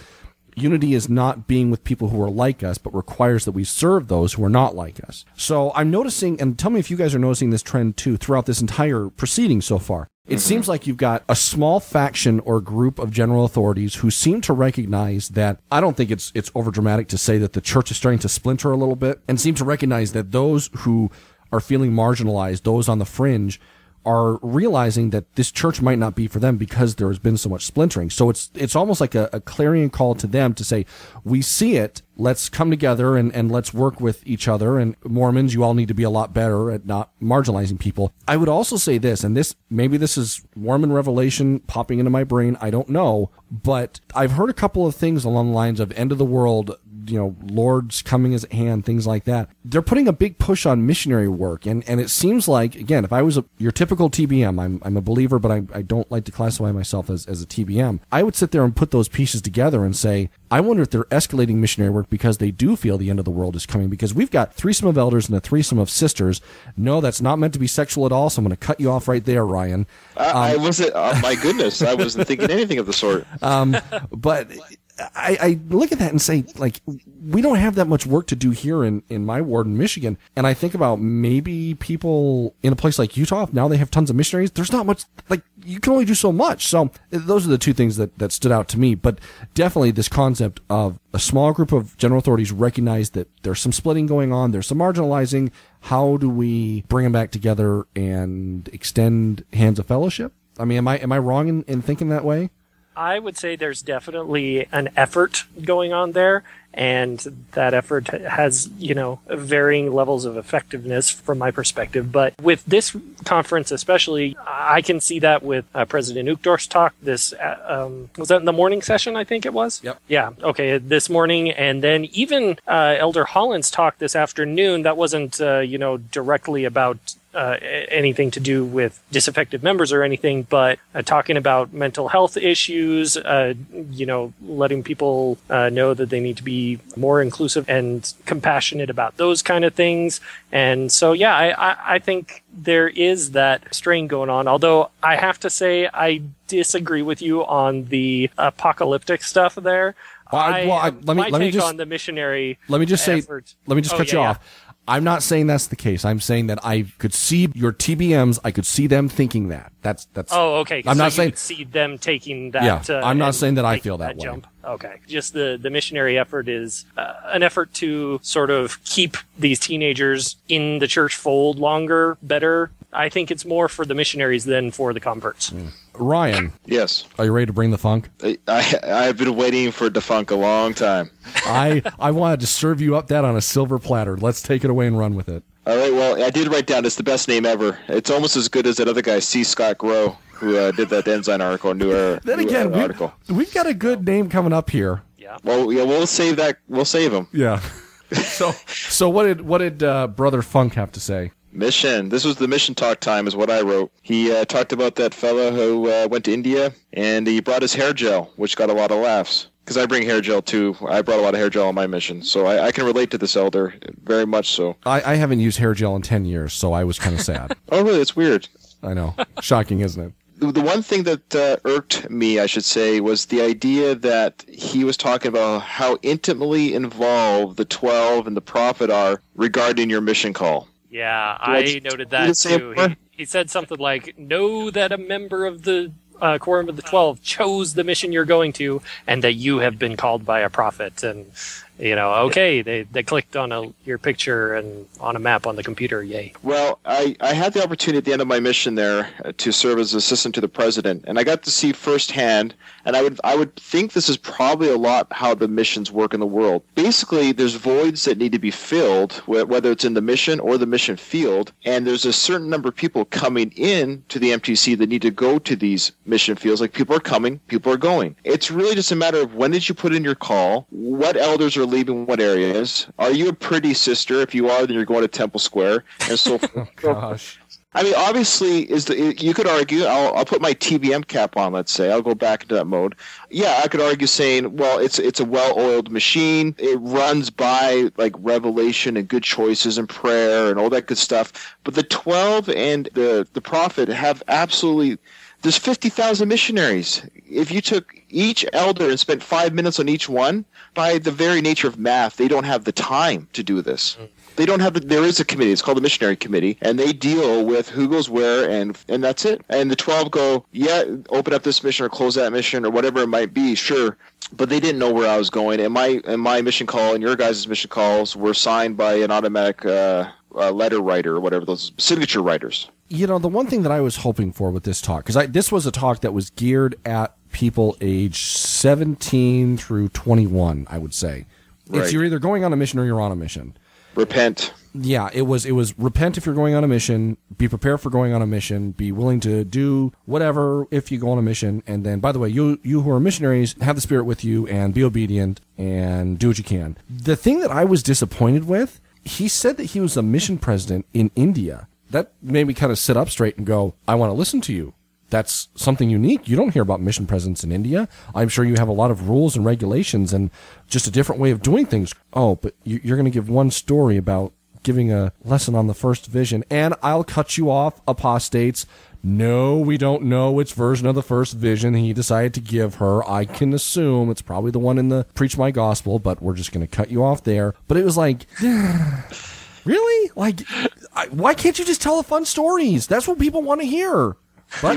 unity is not being with people who are like us, but requires that we serve those who are not like us. So I'm noticing, and tell me if you guys are noticing this trend too, throughout this entire proceeding so far. It seems like you've got a small faction or group of general authorities who seem to recognize that, I don't think it's overdramatic to say that the church is starting to splinter a little bit, and seem to recognize that those who are feeling marginalized, those on the fringe, are realizing that this church might not be for them because there has been so much splintering. So it's almost like a clarion call to them to say, we see it, let's come together and let's work with each other. And Mormons, you all need to be a lot better at not marginalizing people. I would also say this, and maybe this is Mormon revelation popping into my brain, I don't know, but I've heard a couple of things along the lines of end of the world, Lord's coming is at hand, things like that. They're putting a big push on missionary work, and it seems like, again, if I was your typical TBM, I'm a believer, but I don't like to classify myself as a TBM. I would sit there and put those pieces together and say, I wonder if they're escalating missionary work because they do feel the end of the world is coming, because we've got threesome of elders and a threesome of sisters. No, that's not meant to be sexual at all, so I'm going to cut you off right there, Ryan. I wasn't, my goodness, I wasn't thinking anything of the sort. But I look at that and say, like, we don't have that much work to do here in my ward in Michigan. And I think about maybe people in a place like Utah, now they have tons of missionaries. There's not much, like, you can only do so much. So those are the two things that stood out to me. But definitely this concept of a small group of general authorities recognize that there's some splitting going on. There's some marginalizing. How do we bring them back together and extend hands of fellowship? I mean, am I wrong in thinking that way? I would say there's definitely an effort going on there, and that effort has, varying levels of effectiveness from my perspective. But with this conference especially, I can see that with President Uchtdorf's talk. This was that in the morning session, I think it was? Yep. Yeah, okay, this morning. And then even Elder Holland's talk this afternoon, that wasn't, directly about anything to do with disaffected members or anything, but talking about mental health issues, letting people know that they need to be more inclusive and compassionate about those kind of things. And so, yeah, I think there is that strain going on, although I have to say I disagree with you on the apocalyptic stuff there. Let me just on the missionary. Let me just effort. say. Let me just cut you off. I'm not saying that's the case. I'm saying that I could see your TBMs. I could see them thinking that. That's. Oh, okay. I'm not saying you could see them taking that. Yeah, I'm not saying that I feel that way. Jump. Okay. Just the missionary effort is an effort to sort of keep these teenagers in the church fold longer, better. I think it's more for the missionaries than for the converts. Ryan. Yes. Are you ready to bring the funk? I've been waiting for the funk a long time. I wanted to serve you up that on a silver platter. Let's take it away and run with it. All right. Well, I did write down it's the best name ever. It's almost as good as that other guy, C. Scott Grow, who did that Ensign article. Article. We've got a good name coming up here. Yeah. Well, yeah, we'll save that. We'll save him. Yeah. So what did Brother Funk have to say? Mission. This was the mission talk time is what I wrote. He talked about that fella who went to India, and he brought his hair gel, which got a lot of laughs. Because I bring hair gel, too. I brought a lot of hair gel on my mission. So I can relate to this elder, very much so. I haven't used hair gel in 10 years, so I was kind of sad. Oh, really? It's weird. I know. Shocking, isn't it? The one thing that irked me, I should say, was the idea that he was talking about how intimately involved the 12 and the prophet are regarding your mission call. Yeah, I noted that too. He said something like, know that a member of the Quorum of the 12 chose the mission you're going to, and that you have been called by a prophet. And, okay, they clicked on your picture and on a map on the computer, yay. Well, I had the opportunity at the end of my mission there to serve as assistant to the president, and I got to see firsthand, and I would think this is probably a lot how the missions work in the world. Basically, there's voids that need to be filled, whether it's in the mission or the mission field, and there's a certain number of people coming in to the MTC that need to go to these mission fields. Like, people are coming, people are going. It's really just a matter of when did you put in your call, what elders are leaving what areas, are you a pretty sister? If you are, then you're going to Temple Square, and so forth. Oh, gosh. I mean, obviously, you could argue, I'll put my TBM cap on, let's say. I'll go back into that mode. Yeah, I could argue saying, well, it's a well-oiled machine. It runs by, like, revelation and good choices and prayer and all that good stuff. But the 12 and the prophet have absolutely... There's 50,000 missionaries. If you took each elder and spent 5 minutes on each one, by the very nature of math, they don't have the time to do this. They don't have there is a committee. It's called the Missionary Committee, and they deal with who goes where, and that's it. And the 12 go, yeah, open up this mission or close that mission or whatever it might be, sure. But they didn't know where I was going, and my mission call and your guys' mission calls were signed by an automatic letter writer or whatever, those signature writers. The one thing that I was hoping for with this talk, because this was a talk that was geared at people age 17 through 21, I would say. Right. You're either going on a mission or you're on a mission. Repent. Yeah, it was repent if you're going on a mission, be prepared for going on a mission, be willing to do whatever if you go on a mission, and then, by the way, you who are missionaries, have the Spirit with you and be obedient and do what you can. The thing that I was disappointed with, he said that he was a mission president in India. That made me kind of sit up straight and go, I want to listen to you. That's something unique. You don't hear about mission presidents in India. I'm sure you have a lot of rules and regulations and just a different way of doing things. Oh, but you're going to give one story about giving a lesson on the first vision, and I'll cut you off, apostates. No, we don't know which version of the first vision he decided to give her. I can assume it's probably the one in the Preach My Gospel, but we're just going to cut you off there. But it was like... Really? Like, why can't you just tell the fun stories? That's what people want to hear. But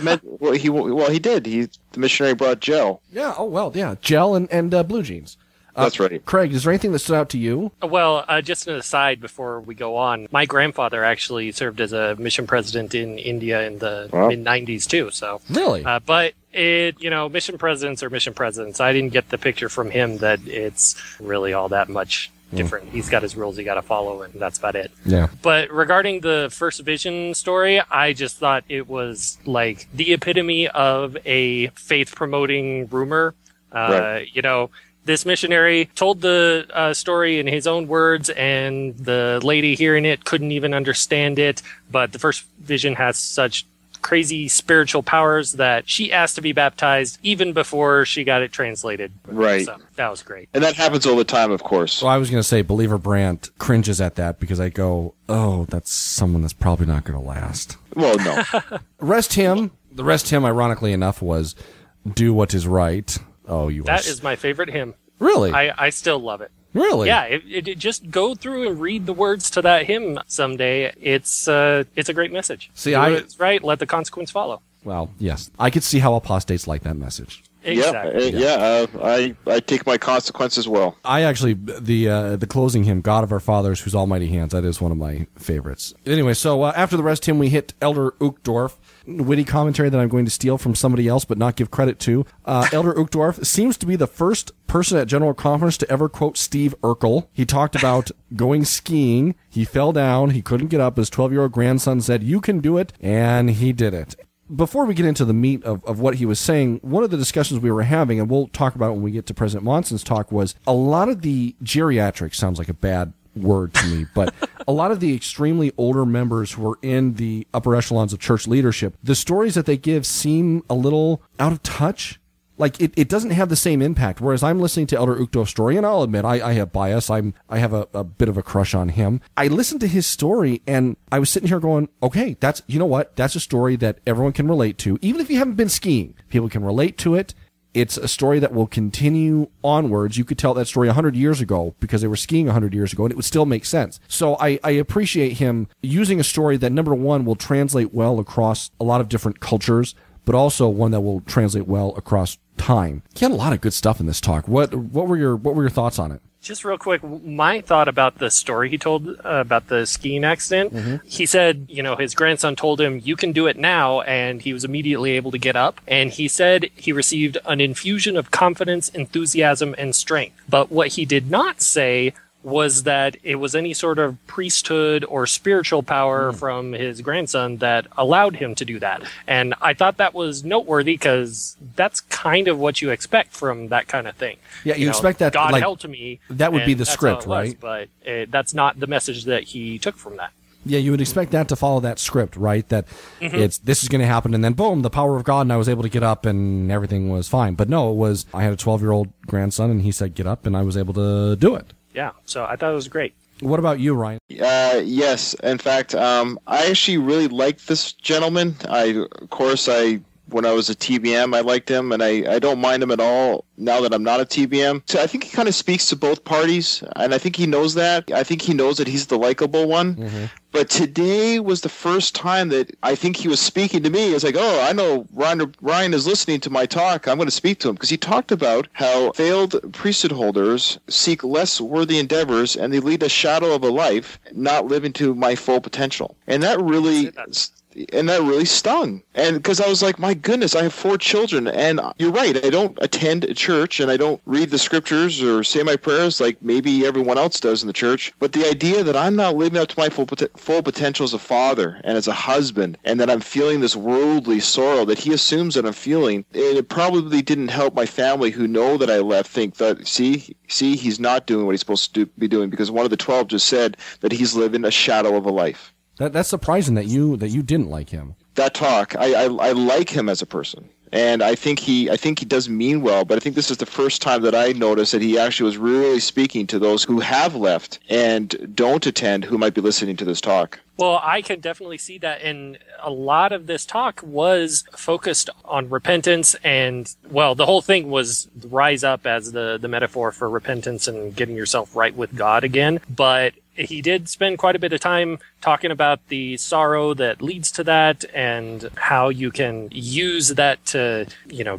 he did. The missionary brought gel. Yeah. Oh well. Yeah. Gel and blue jeans. That's right. Craig, is there anything that stood out to you? Well, just an aside before we go on. My grandfather actually served as a mission president in India in the mid-90s too. So really, but mission presidents are mission presidents. I didn't get the picture from him that it's really all that much different. He's got his rules he got to follow, and that's about it. Yeah. But regarding the first vision story, I just thought it was like the epitome of a faith promoting rumor. Right. this missionary told the story in his own words, and the lady hearing it couldn't even understand it. But the first vision has such crazy spiritual powers that she asked to be baptized even before she got it translated. Right. So that was great. And that happens all the time, of course. So I was going to say, believer Brandt cringes at that because I go, oh, that's someone that's probably not going to last. Well, no. The rest hymn, ironically enough, was "Do What Is Right." Oh, That is my favorite hymn. Really? I still love it. Really? Yeah, it just go through and read the words to that hymn someday. It's a great message. See, Do what's right, let the consequence follow. Well, yes. I could see how apostates like that message. Exactly. I take my consequences well. I actually, the closing hymn, God of Our Fathers, Whose Almighty Hands, that is one of my favorites. Anyway, so after the rest hymn, we hit Elder Uchtdorf. Witty commentary that I'm going to steal from somebody else but not give credit to. Elder Uchtdorf seems to be the first person at General Conference to ever quote Steve Urkel. He talked about going skiing. He fell down. He couldn't get up. His 12-year-old grandson said, "You can do it," and he did it. Before we get into the meat of what he was saying, one of the discussions we were having, and we'll talk about it when we get to President Monson's talk, was a lot of the geriatrics, sounds like a bad word to me, but a lot of the extremely older members who are in the upper echelons of church leadership, the stories that they give seem a little out of touch. Like, it doesn't have the same impact. Whereas I'm listening to Elder Uchtdorf's story, and I'll admit, I have bias. I have a bit of a crush on him. I listened to his story, and I was sitting here going, okay, you know what? That's a story that everyone can relate to. Even if you haven't been skiing, people can relate to it. It's a story that will continue onwards. You could tell that story 100 years ago because they were skiing 100 years ago, and it would still make sense. So I appreciate him using a story that, number one, will translate well across a lot of different cultures, but also one that will translate well across time. He had a lot of good stuff in this talk. What were your thoughts on it? Just real quick, my thought about the story he told about the skiing accident. Mm-hmm. He said, his grandson told him, "You can do it now," and he was immediately able to get up. And he said he received an infusion of confidence, enthusiasm, and strength. But what he did not say was that it was any sort of priesthood or spiritual power from his grandson that allowed him to do that. And I thought that was noteworthy because that's kind of what you expect from that kind of thing. Yeah, you expect that, God like, held to me. That would be the script, right? But that's not the message that he took from that. Yeah, you would expect that to follow that script, right? That this is going to happen, and then boom, the power of God, and I was able to get up, and everything was fine. But no, it was, I had a 12-year-old grandson, and he said, get up, and I was able to do it. Yeah, so I thought it was great. What about you, Ryan? Yes. In fact, I actually really liked this gentleman. When I was a TBM, I liked him, and I don't mind him at all now that I'm not a TBM. So I think he kind of speaks to both parties, and I think he knows that. I think he knows that he's the likable one. Mm-hmm. But today was the first time that I think he was speaking to me. It's like, oh, I know Ryan is listening to my talk. I'm going to speak to him. Because he talked about how failed priesthood holders seek less worthy endeavors, and they lead a shadow of a life, not living to my full potential. And that really stung. And because I was like, my goodness, I have 4 children. And you're right, I don't attend a church, and I don't read the scriptures or say my prayers like maybe everyone else does in the church. But the idea that I'm not living up to my full potential as a father and as a husband, and that I'm feeling this worldly sorrow that he assumes that I'm feeling, it probably didn't help my family, who know that I left, think that, see, he's not doing what he's supposed to be doing, because one of the 12 just said that he's living a shadow of a life. That's surprising that you didn't like him. That talk, I like him as a person, and I think he does mean well. But I think this is the first time that I noticed that he actually was really speaking to those who have left and don't attend, who might be listening to this talk. Well, I can definitely see that, and a lot of this talk was focused on repentance, and, well, the whole thing was rise up as the metaphor for repentance and getting yourself right with God again. But he did spend quite a bit of time talking about the sorrow that leads to that, and how you can use that to,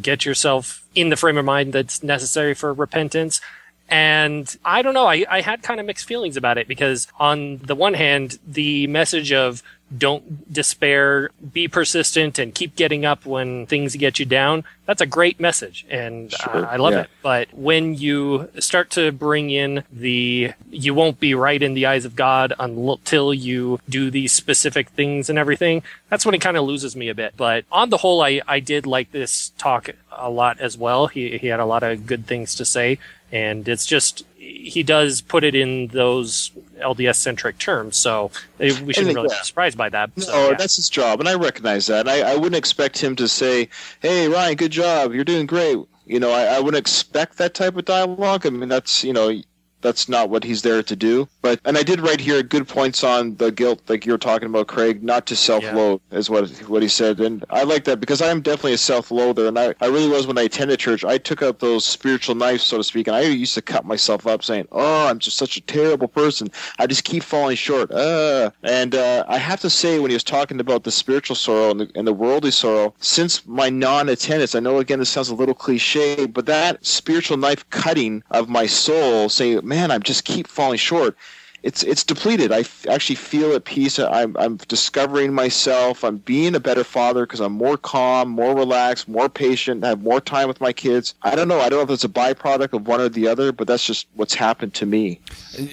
get yourself in the frame of mind that's necessary for repentance. And I don't know, I had kind of mixed feelings about it, because on the one hand, the message of don't despair, be persistent, and keep getting up when things get you down, that's a great message, and sure, I love it. But when you start to bring in you won't be right in the eyes of God until you do these specific things and everything, that's when it kind of loses me a bit. But on the whole, I did like this talk a lot as well. He had a lot of good things to say. And it's just, he does put it in those LDS-centric terms, so we shouldn't really be surprised by that. No, that's his job, and I recognize that. And I wouldn't expect him to say, hey, Ryan, good job, you're doing great. I wouldn't expect that type of dialogue. I mean, that's not what he's there to do. And I did write here good points on the guilt, like you were talking about, Craig, not to self-loathe, is what he said. And I like that because I am definitely a self-loather, and I really was when I attended church. I took up those spiritual knives, so to speak, and I used to cut myself up saying, oh, I'm just such a terrible person. I just keep falling short. And I have to say, when he was talking about the spiritual sorrow and the worldly sorrow, since my non-attendance, I know, again, this sounds a little cliche, but that spiritual knife cutting of my soul, saying, man, I just keep falling short. It's depleted. I actually feel at peace. I'm discovering myself. I'm being a better father because I'm more calm, more relaxed, more patient. I have more time with my kids. I don't know. I don't know if it's a byproduct of one or the other, but that's just what's happened to me.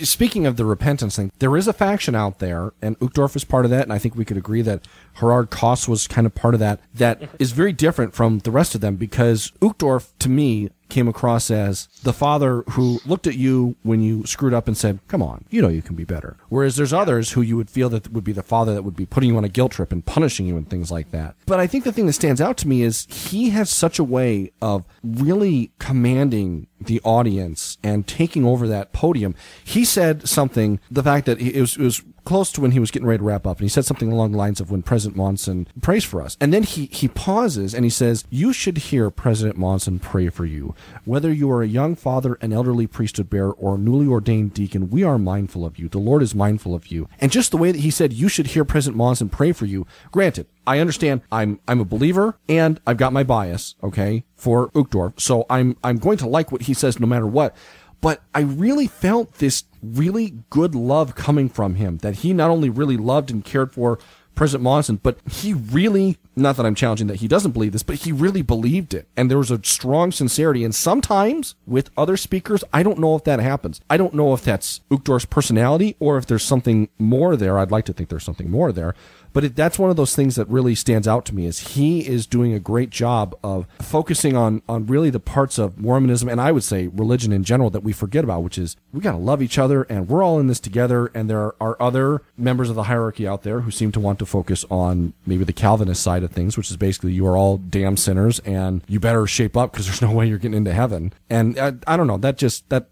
Speaking of the repentance thing, there is a faction out there, and Uchtdorf is part of that, and I think we could agree that Gerhard Koss was kind of part of that is very different from the rest of them, because Uchtdorf, to me, came across as the father who looked at you when you screwed up and said, come on, you can be better. Whereas there's others who you would feel that would be the father that would be putting you on a guilt trip and punishing you and things like that. But I think the thing that stands out to me is he has such a way of really commanding the audience and taking over that podium. He said something, the fact that it was close to when he was getting ready to wrap up, and he said something along the lines of when President Monson prays for us. And then he pauses and he says, you should hear President Monson pray for you. Whether you are a young father, an elderly priesthood bearer, or a newly ordained deacon, we are mindful of you. The Lord is mindful of you. And just the way that he said, you should hear President Monson pray for you. Granted, I understand I'm a believer and I've got my bias, okay, for Uchtdorf. So I'm going to like what he says no matter what. But I really felt this really good love coming from him, that he not only really loved and cared for President Monson, but he really, not that I'm challenging that he doesn't believe this, but he really believed it. And there was a strong sincerity. And sometimes with other speakers, I don't know if that happens. I don't know if that's Uchtdorf's personality or if there's something more there. I'd like to think there's something more there. But that's one of those things that really stands out to me, is he is doing a great job of focusing on really the parts of Mormonism, and I would say religion in general, that we forget about, which is we got to love each other, and we're all in this together. And there are other members of the hierarchy out there who seem to want to focus on maybe the Calvinist side of things, which is basically you are all damn sinners and you better shape up because there's no way you're getting into heaven. And I don't know, that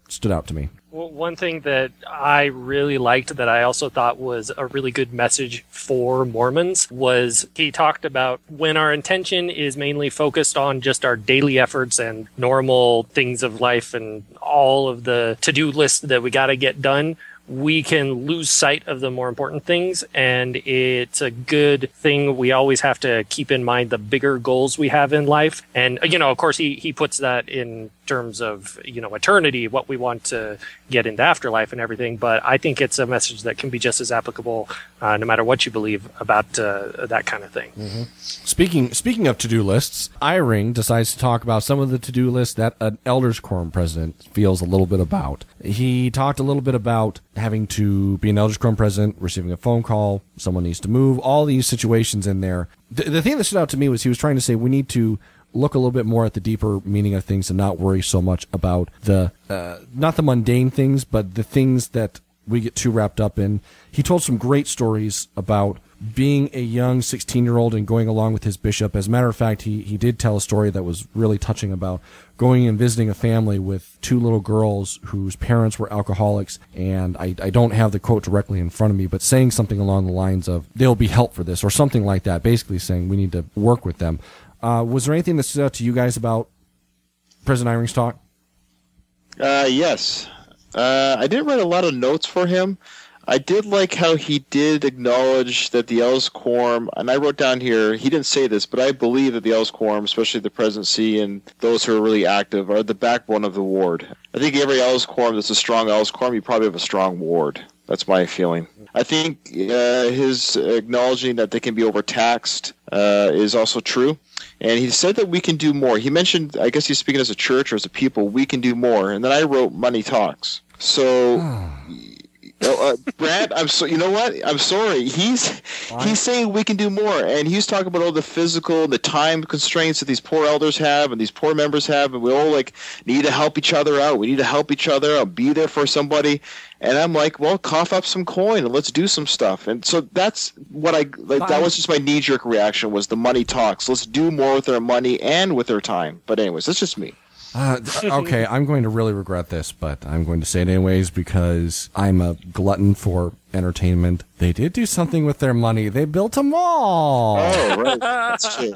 stood out to me. Well, one thing that I really liked that I also thought was a really good message for Mormons was he talked about when our intention is mainly focused on just our daily efforts and normal things of life and all of the to-do lists that we got to get done, we can lose sight of the more important things. And it's a good thing. We always have to keep in mind the bigger goals we have in life. And, of course, he puts that in terms of, eternity, what we want to get into afterlife and everything. But I think it's a message that can be just as applicable no matter what you believe about that kind of thing. Mm-hmm. Speaking of to-do lists, iRing decides to talk about some of the to-do lists that an Elders Quorum president feels a little bit about. He talked a little bit about having to be an Elders Quorum president, receiving a phone call, someone needs to move, all these situations in there. The thing that stood out to me was he was trying to say we need to look a little bit more at the deeper meaning of things and not worry so much about the, not the mundane things, but the things that we get too wrapped up in. He told some great stories about being a young 16-year-old and going along with his bishop. As a matter of fact, he did tell a story that was really touching about going and visiting a family with two little girls whose parents were alcoholics. And I don't have the quote directly in front of me, but saying something along the lines of, there'll be help for this, or something like that, basically saying we need to work with them. Was there anything that stood out to you guys about President iRing's talk? Yes. I didn't write a lot of notes for him. I did like how he did acknowledge that the Elders Quorum, and I wrote down here, he didn't say this, but I believe that the Elders Quorum, especially the presidency and those who are really active, are the backbone of the ward. I think every Elders Quorum that's a strong Elders Quorum, you probably have a strong ward. That's my feeling. I think his acknowledging that they can be overtaxed is also true. And he said that we can do more. He mentioned, I guess he's speaking as a church or as a people, we can do more. And then I wrote money talks. So Well, Brandt, you know what? I'm sorry. He's saying we can do more, and he's talking about all the physical and the time constraints that these poor elders have and these poor members have, and we all need to help each other out. We need to help each other out, be there for somebody. And I'm like, well, cough up some coin and let's do some stuff. And so that's what that was just my knee-jerk reaction, was the money talks. Let's do more with our money and with our time. But anyways, that's just me. Okay, I'm going to really regret this, but I'm going to say it anyways because I'm a glutton for entertainment. They did do something with their money. They built a mall. Oh, right. That's true.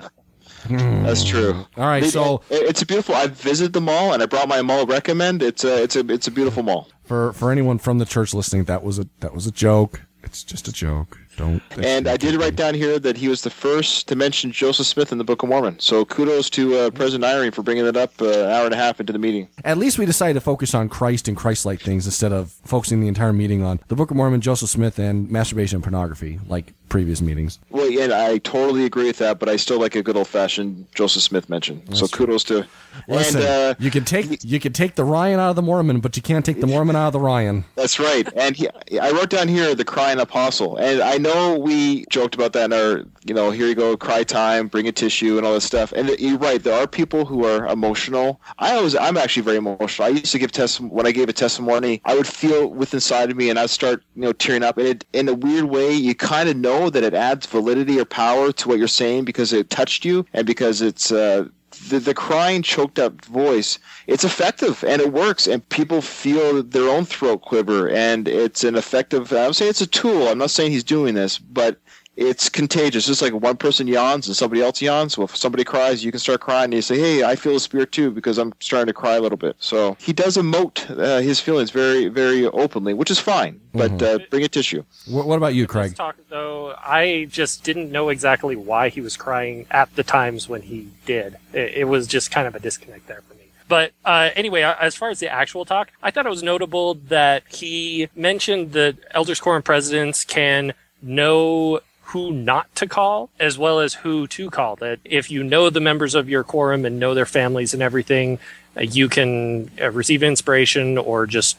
That's true. All right, so it's a beautiful. I visited the mall and I brought my mall recommend. It's a beautiful mall. For anyone from the church listening, that was a joke. It's just a joke. And I did write down here that he was the first to mention Joseph Smith in the Book of Mormon. So kudos to President Eyring for bringing it up an hour and a half into the meeting. At least we decided to focus on Christ and Christ-like things instead of focusing the entire meeting on the Book of Mormon, Joseph Smith, and masturbation and pornography, like previous meetings. Well, yeah, I totally agree with that, but I still like a good old-fashioned Joseph Smith mention. So kudos to... Listen, and, you can take the Ryan out of the Mormon, but you can't take the Mormon out of the Ryan. That's right. And I wrote down here the crying apostle, and I know we joked about that in our, here you go, cry time, bring a tissue, and all this stuff. And you're right. There are people who are emotional. I'm actually very emotional. I used to give when I gave a testimony, I would feel within inside of me, and I'd start, tearing up. And in a weird way, you kind of know that it adds validity or power to what you're saying because it touched you, and because it's the crying, choked up voice. It's effective and it works, and people feel their own throat quiver, and it's an effective. I'm saying it's a tool. I'm not saying he's doing this, but it's contagious. Just like one person yawns and somebody else yawns. Well, if somebody cries, you can start crying, and you say, "Hey, I feel the spirit too," because I'm starting to cry a little bit. So he does emote his feelings very, very openly, which is fine. But bring a tissue. What about you, Craig? Though I just didn't know exactly why he was crying at the times when he did. It was just kind of a disconnect there for me. But anyway, as far as the actual talk, I thought it was notable that he mentioned that elders, quorum presidents can know who not to call as well as who to call. That if you know the members of your quorum and know their families and everything, you can receive inspiration or just,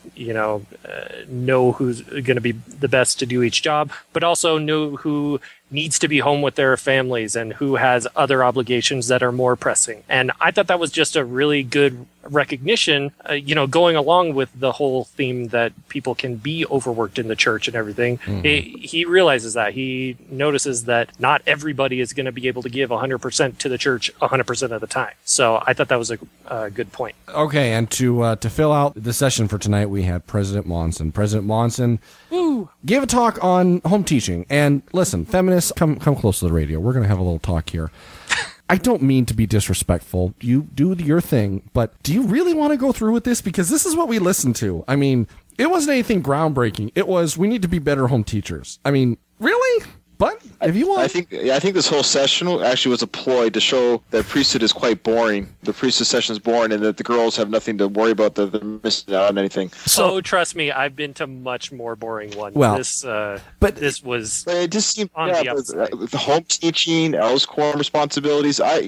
know who's going to be the best to do each job, but also know who needs to be home with their families and who has other obligations that are more pressing. And I thought that was just a really good recognition, going along with the whole theme that people can be overworked in the church and everything. Mm-hmm. He realizes that. He notices that not everybody is going to be able to give 100% to the church 100% of the time. So I thought that was a good point. Okay, and to fill out the session for tonight, we had President Monson. President Monson gave a talk on home teaching. And listen, feminists, come close to the radio. We're going to have a little talk here. I don't mean to be disrespectful. You do your thing, but do you really want to go through with this? Because this is what we listen to. I mean, it wasn't anything groundbreaking. It was, we need to be better home teachers. I mean, really? But if you want, I think this whole session actually was a ploy to show that priesthood is quite boring. The priesthood session is boring, and that the girls have nothing to worry about. They're missing out on anything. So trust me, I've been to much more boring ones. Well, this was. But it just seemed on the upside. The home teaching, elders quorum responsibilities. I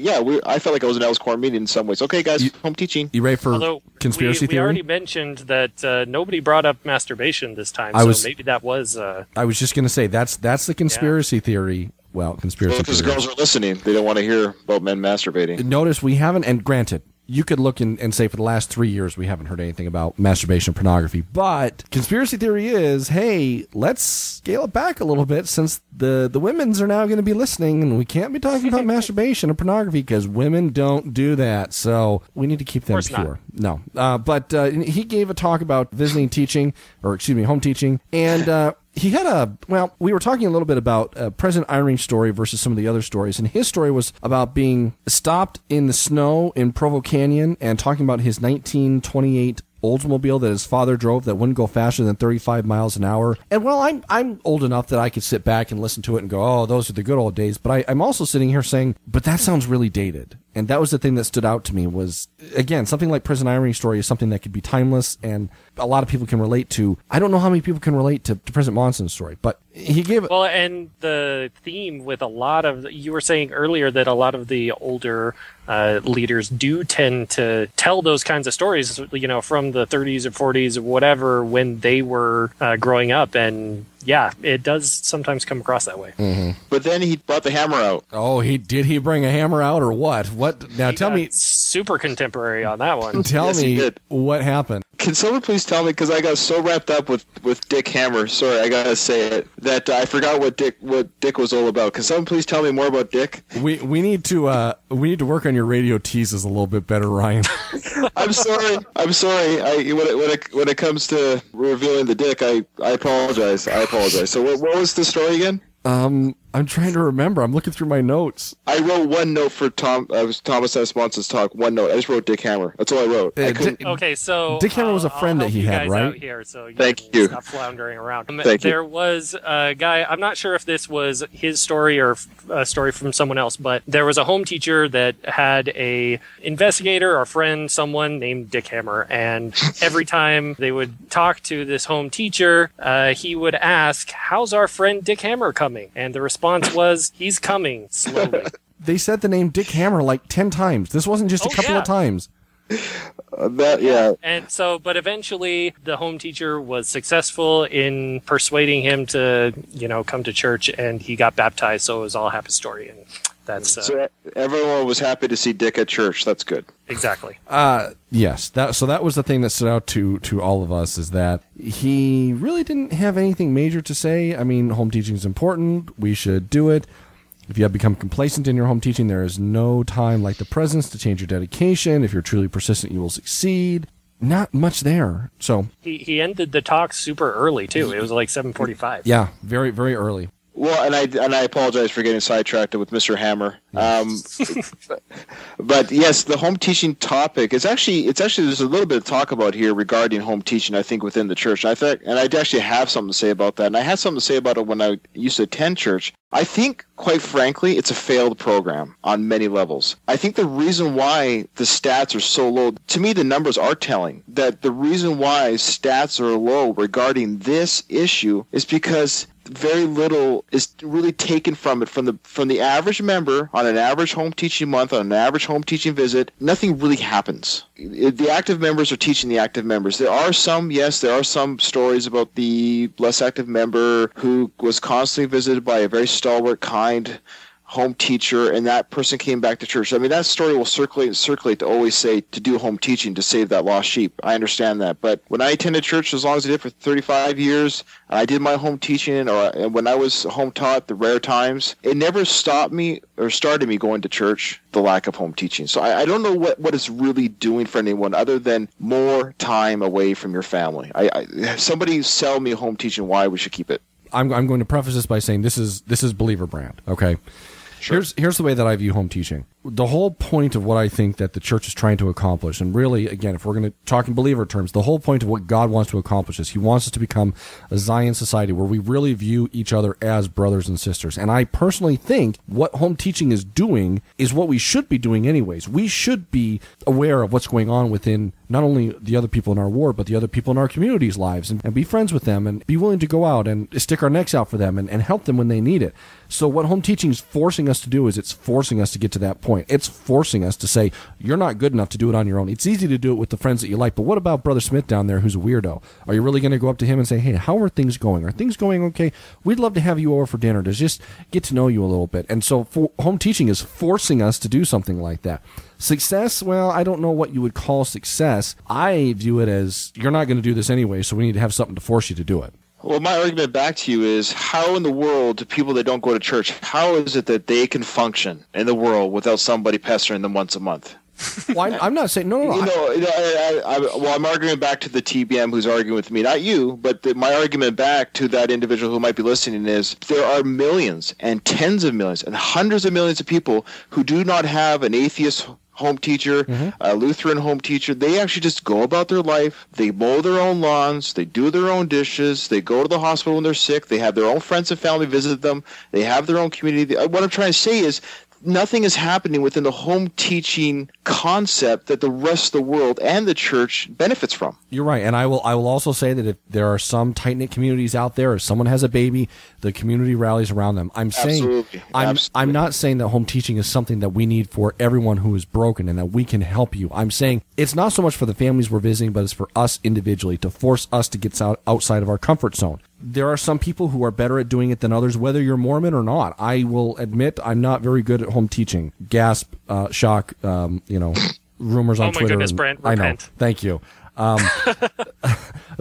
felt like I was an elders quorum meeting in some ways. Okay, guys, home teaching. You ready for conspiracy theory? We already mentioned that nobody brought up masturbation this time, so maybe that was. I was just going to say that's the conspiracy theory. Well, conspiracy theory. Because girls are listening. They don't want to hear about men masturbating. Notice we haven't, and granted, you could look and say for the last 3 years we haven't heard anything about masturbation and pornography. But conspiracy theory is, hey, let's scale it back a little bit since the women's are now going to be listening, and we can't be talking about masturbation and pornography because women don't do that. So we need to keep them pure. No. But he gave a talk about home teaching, and he had we were talking a little bit about President Eyring's story versus some of the other stories, and his story was about being stopped in the snow in Provo Canyon and talking about his 1928 Oldsmobile that his father drove that wouldn't go faster than 35 miles an hour. And I'm old enough that I could sit back and listen to it and go, oh, those are the good old days. But I'm also sitting here saying, but that sounds really dated. And that was the thing that stood out to me was, again, something like Prison Irony Story is something that could be timeless and a lot of people can relate to. I don't know how many people can relate to President Monson's story, but he gave it. Well, and the theme with a lot of, you were saying earlier that a lot of the older leaders do tend to tell those kinds of stories, you know, from the 30s or 40s or whatever when they were growing up. And yeah, it does sometimes come across that way. Mm-hmm. But then he brought the hammer out. Oh, did he bring a hammer out or what? What now? Tell me. Super contemporary on that one. Tell me what happened. Can someone please tell me, because I got so wrapped up with Dick Hammer, sorry, I gotta say it, that I forgot what Dick was all about. Can someone please tell me more about Dick? We need to work on your radio teases a little bit better, Ryan. I'm sorry. When it comes to revealing the Dick, I apologize. So what was the story again? I'm trying to remember. I'm looking through my notes. I wrote one note for Thomas S. Monson's talk. One note. I just wrote Dick Hammer. That's all I wrote. Okay, so Dick Hammer was a friend that he had, right? Out here, so Thank you. Stop floundering around. Thank you. There was a guy. I'm not sure if this was his story or a story from someone else, but there was a home teacher that had a investigator or friend, someone named Dick Hammer, and every time they would talk to this home teacher, he would ask, "How's our friend Dick Hammer coming?" And the response was, "He's coming slowly." They said the name Dick Hammer like 10 times. This wasn't just a couple of times. And so, but eventually the home teacher was successful in persuading him to, come to church, and he got baptized. So it was all a happy story. And that's so everyone was happy to see Dick at church. That's good. Exactly. Yes. So that was the thing that stood out to all of us, is that he really didn't have anything major to say. I mean, home teaching is important. We should do it. If you have become complacent in your home teaching, there is no time like the present to change your dedication. If you're truly persistent, you will succeed. Not much there. So he ended the talk super early too. It was like 7:45. Yeah, very, very early. Well, and I apologize for getting sidetracked with Mr. Hammer. But yes, the home teaching topic is actually there's a little bit of talk about here regarding home teaching, I think, within the church. And I actually have something to say about that. And I had something to say about it when I used to attend church. I think, quite frankly, it's a failed program on many levels. I think the reason why the stats are so low, to me, the numbers are telling that the reason why stats are low regarding this issue is because very little is really taken from it, from the average member on an average home teaching month, on an average home teaching visit. Nothing really happens. The active members are teaching the active members. There are some stories about the less active member who was constantly visited by a very stalwart, kind home teacher, and that person came back to church. I mean, that story will circulate to always say to do home teaching to save that lost sheep. I understand that. But when I attended church, as long as I did for 35 years, and I did my home teaching, and when I was home taught, the rare times, it never stopped me or started me going to church, the lack of home teaching. So I don't know what it's really doing for anyone other than more time away from your family. Somebody sell me home teaching why we should keep it. I'm going to preface this by saying this is believer Brandt, okay? Sure. Here's the way that I view home teaching. The whole point of what I think that the church is trying to accomplish, and really, again, if we're going to talk in believer terms, the whole point of what God wants to accomplish is he wants us to become a Zion society where we really view each other as brothers and sisters. And I personally think what home teaching is doing is what we should be doing anyways. We should be aware of what's going on within not only the other people in our ward, but the other people in our community's lives, and be friends with them and be willing to go out and stick our necks out for them and help them when they need it. So what home teaching is forcing us to do is it's forcing us to get to that point. It's forcing us to say, you're not good enough to do it on your own. It's easy to do it with the friends that you like, but what about Brother Smith down there who's a weirdo? Are you really going to go up to him and say, hey, how are things going? Are things going okay? We'd love to have you over for dinner to just get to know you a little bit. And so home teaching is forcing us to do something like that. Success, well, I don't know what you would call success. I view it as you're not going to do this anyway, so we need to have something to force you to do it. Well, my argument back to you is, how in the world do people that don't go to church, how is it that they can function in the world without somebody pestering them once a month? Well, I'm not saying no. I'm arguing back to the TBM who's arguing with me, not you, but my argument back to that individual who might be listening is there are millions and tens of millions and hundreds of millions of people who do not have an atheist home teacher, a Lutheran home teacher. They actually just go about their life. They mow their own lawns. They do their own dishes. They go to the hospital when they're sick. They have their own friends and family visit them. They have their own community. What I'm trying to say is nothing is happening within the home teaching concept that the rest of the world and the church benefits from. You're right, and I will also say that if there are some tight-knit communities out there, if someone has a baby, the community rallies around them. I'm saying, I'm not saying that home teaching is something that we need for everyone who is broken and that we can help you. I'm saying it's not so much for the families we're visiting, but it's for us individually to force us to get outside of our comfort zone. There are some people who are better at doing it than others, whether you're Mormon or not. I will admit I'm not very good at home teaching. Gasp, shock, rumors on Twitter. Oh my goodness, Brandt, repent. I know. Thank you.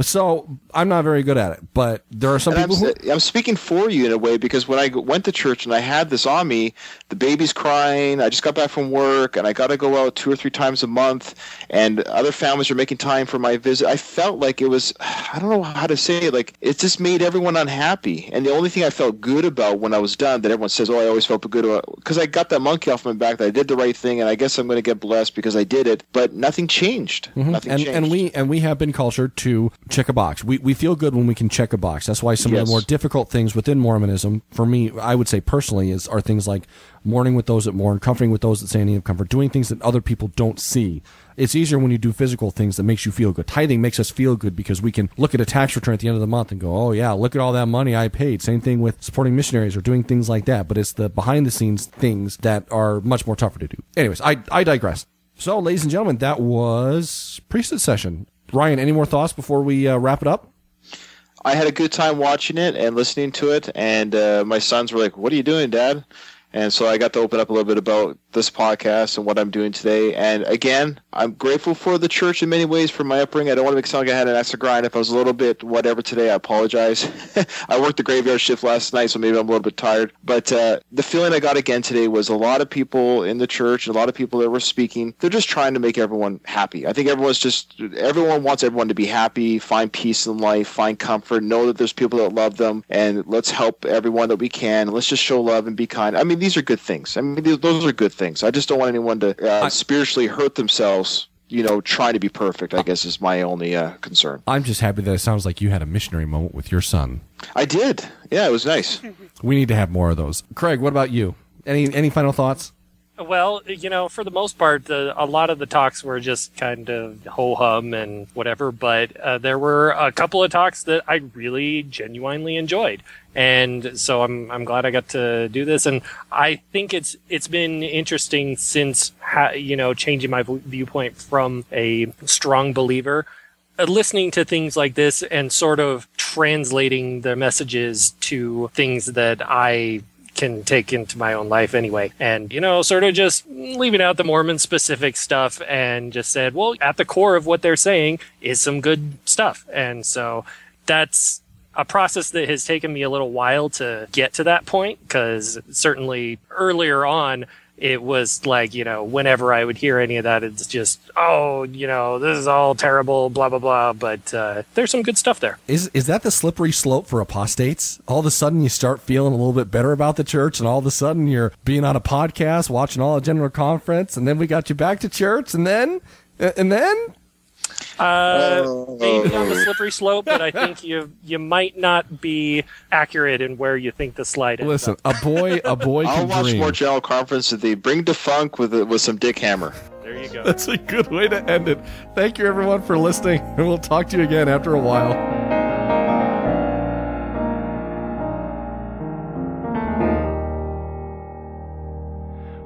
So I'm not very good at it, but there are some people who... I'm speaking for you in a way, because when I went to church and I had this on me, the baby's crying, I just got back from work, and I got to go out 2 or 3 times a month, and other families are making time for my visit. I felt like it was, I don't know how to say it, like it just made everyone unhappy. And the only thing I felt good about when I was done, that everyone says, oh, I always felt good about, because I got that monkey off my back, that I did the right thing, and I guess I'm going to get blessed because I did it, but nothing changed. Mm-hmm. Nothing changed. And we have been cultured to check a box. We feel good when we can check a box. That's why some of the more difficult things within Mormonism, for me, I would say personally, are things like mourning with those that mourn, comforting with those that say in need of comfort, doing things that other people don't see. It's easier when you do physical things that makes you feel good. Tithing makes us feel good because we can look at a tax return at the end of the month and go, oh yeah, look at all that money I paid. Same thing with supporting missionaries or doing things like that. But it's the behind the scenes things that are much more tougher to do. Anyways, I digress. So, ladies and gentlemen, that was Priesthood Session. Ryan, any more thoughts before we wrap it up? I had a good time watching it and listening to it, and my sons were like, what are you doing, Dad? And so I got to open up a little bit about this podcast and what I'm doing today. And again, I'm grateful for the church in many ways for my upbringing. I don't want to make it sound like I had an extra grind. If I was a little bit whatever today, I apologize. I worked the graveyard shift last night, so maybe I'm a little bit tired. But the feeling I got again today was a lot of people in the church, and a lot of people that were speaking, they're just trying to make everyone happy. I think everyone wants everyone to be happy, find peace in life, find comfort, know that there's people that love them, and let's help everyone that we can. Let's just show love and be kind. I mean, these are good things. I mean, those are good things. I just don't want anyone to spiritually hurt themselves, trying to be perfect, I guess, is my only concern. I'm just happy that it sounds like you had a missionary moment with your son. I did. Yeah, it was nice. We need to have more of those. Craig, what about you? Any final thoughts? Well, for the most part, a lot of the talks were just kind of ho-hum and whatever, but there were a couple of talks that I really genuinely enjoyed. And so I'm glad I got to do this. And I think it's been interesting since, changing my viewpoint from a strong believer, listening to things like this and sort of translating the messages to things that I can take into my own life anyway. And, sort of just leaving out the Mormon specific stuff and just said, well, at the core of what they're saying is some good stuff. And so that's a process that has taken me a little while to get to that point, because certainly earlier on, it was like, whenever I would hear any of that, it's just, this is all terrible, blah, blah, blah. But there's some good stuff there. Is that the slippery slope for apostates? All of a sudden you start feeling a little bit better about the church, and all of a sudden you're being on a podcast, watching all the general conference, and then we got you back to church, and then? Maybe on the slippery slope, but I think you might not be accurate in where you think the slide is. Listen, a boy I'll can watch dream. more general conference if they bring defunk with some Dick Hammer. There you go. That's a good way to end it. Thank you, everyone, for listening, and we'll talk to you again after a while.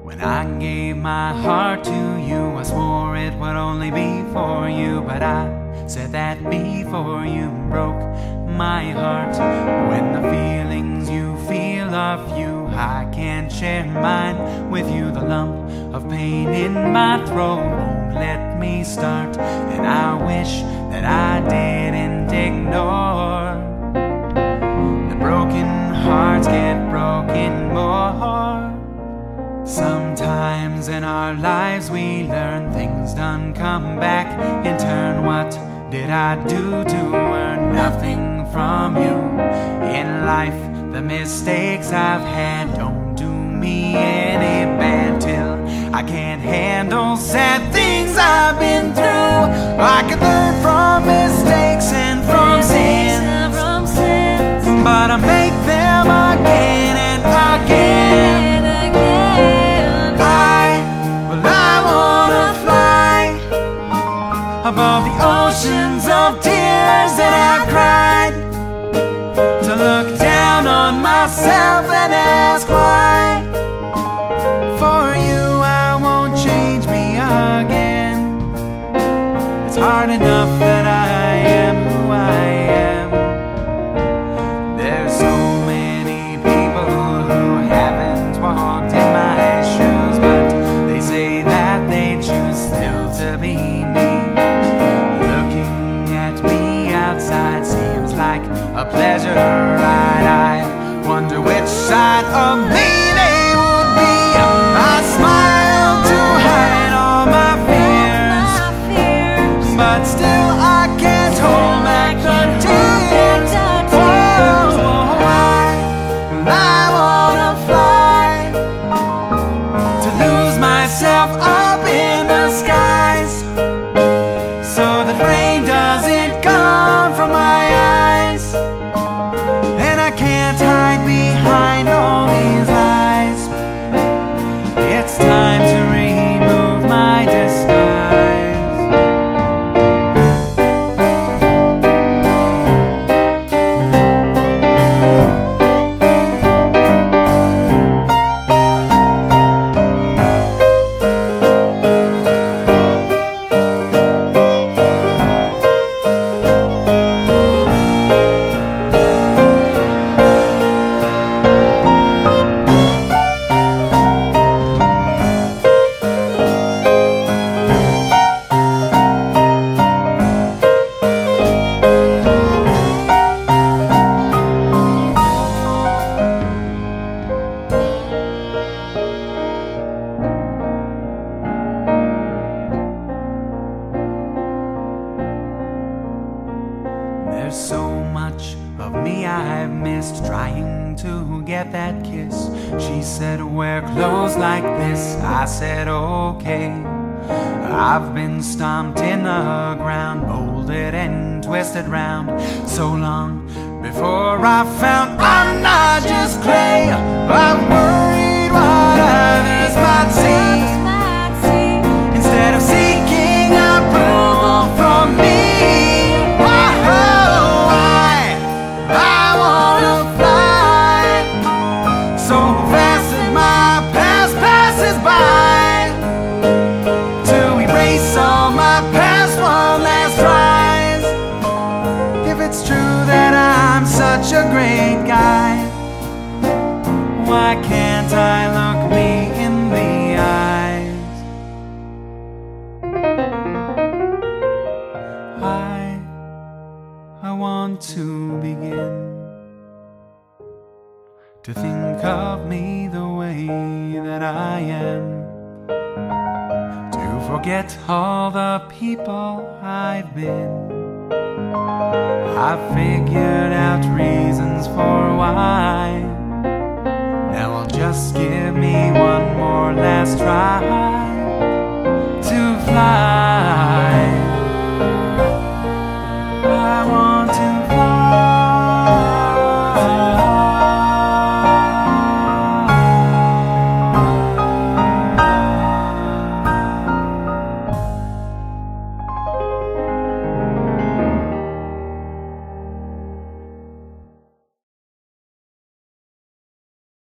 When I gave my heart to you, I swore it would only be for you, but I said that before you broke my heart. When the feelings you feel are few, I can't share mine with you. The lump of pain in my throat won't let me start, and I wish that I didn't ignore. The broken hearts get broken more. Sometimes in our lives we learn things done come back in turn. What did I do to earn nothing from you in life? The mistakes I've had don't do me any bad till I can't handle sad things I've been through. I can learn from mistakes and from sins, but I make them again and again. off up in the skies, so that rain doesn't come from my eyes, and I can't hide behind all these lies. It's time to remove my disguise. There's so much of me I've missed, trying to get that kiss. She said, wear clothes like this. I said, okay. I've been stomped in the ground, molded and twisted round, so long before I found I'm not just clay. I'm worried what others might see, instead of seeking approval from me. Such a great guy, why can't I look me in the eyes? I want to begin to think of me the way that I am, to forget all the people I've been. I've figured out reasons for why. Now I'll just give me one more last try.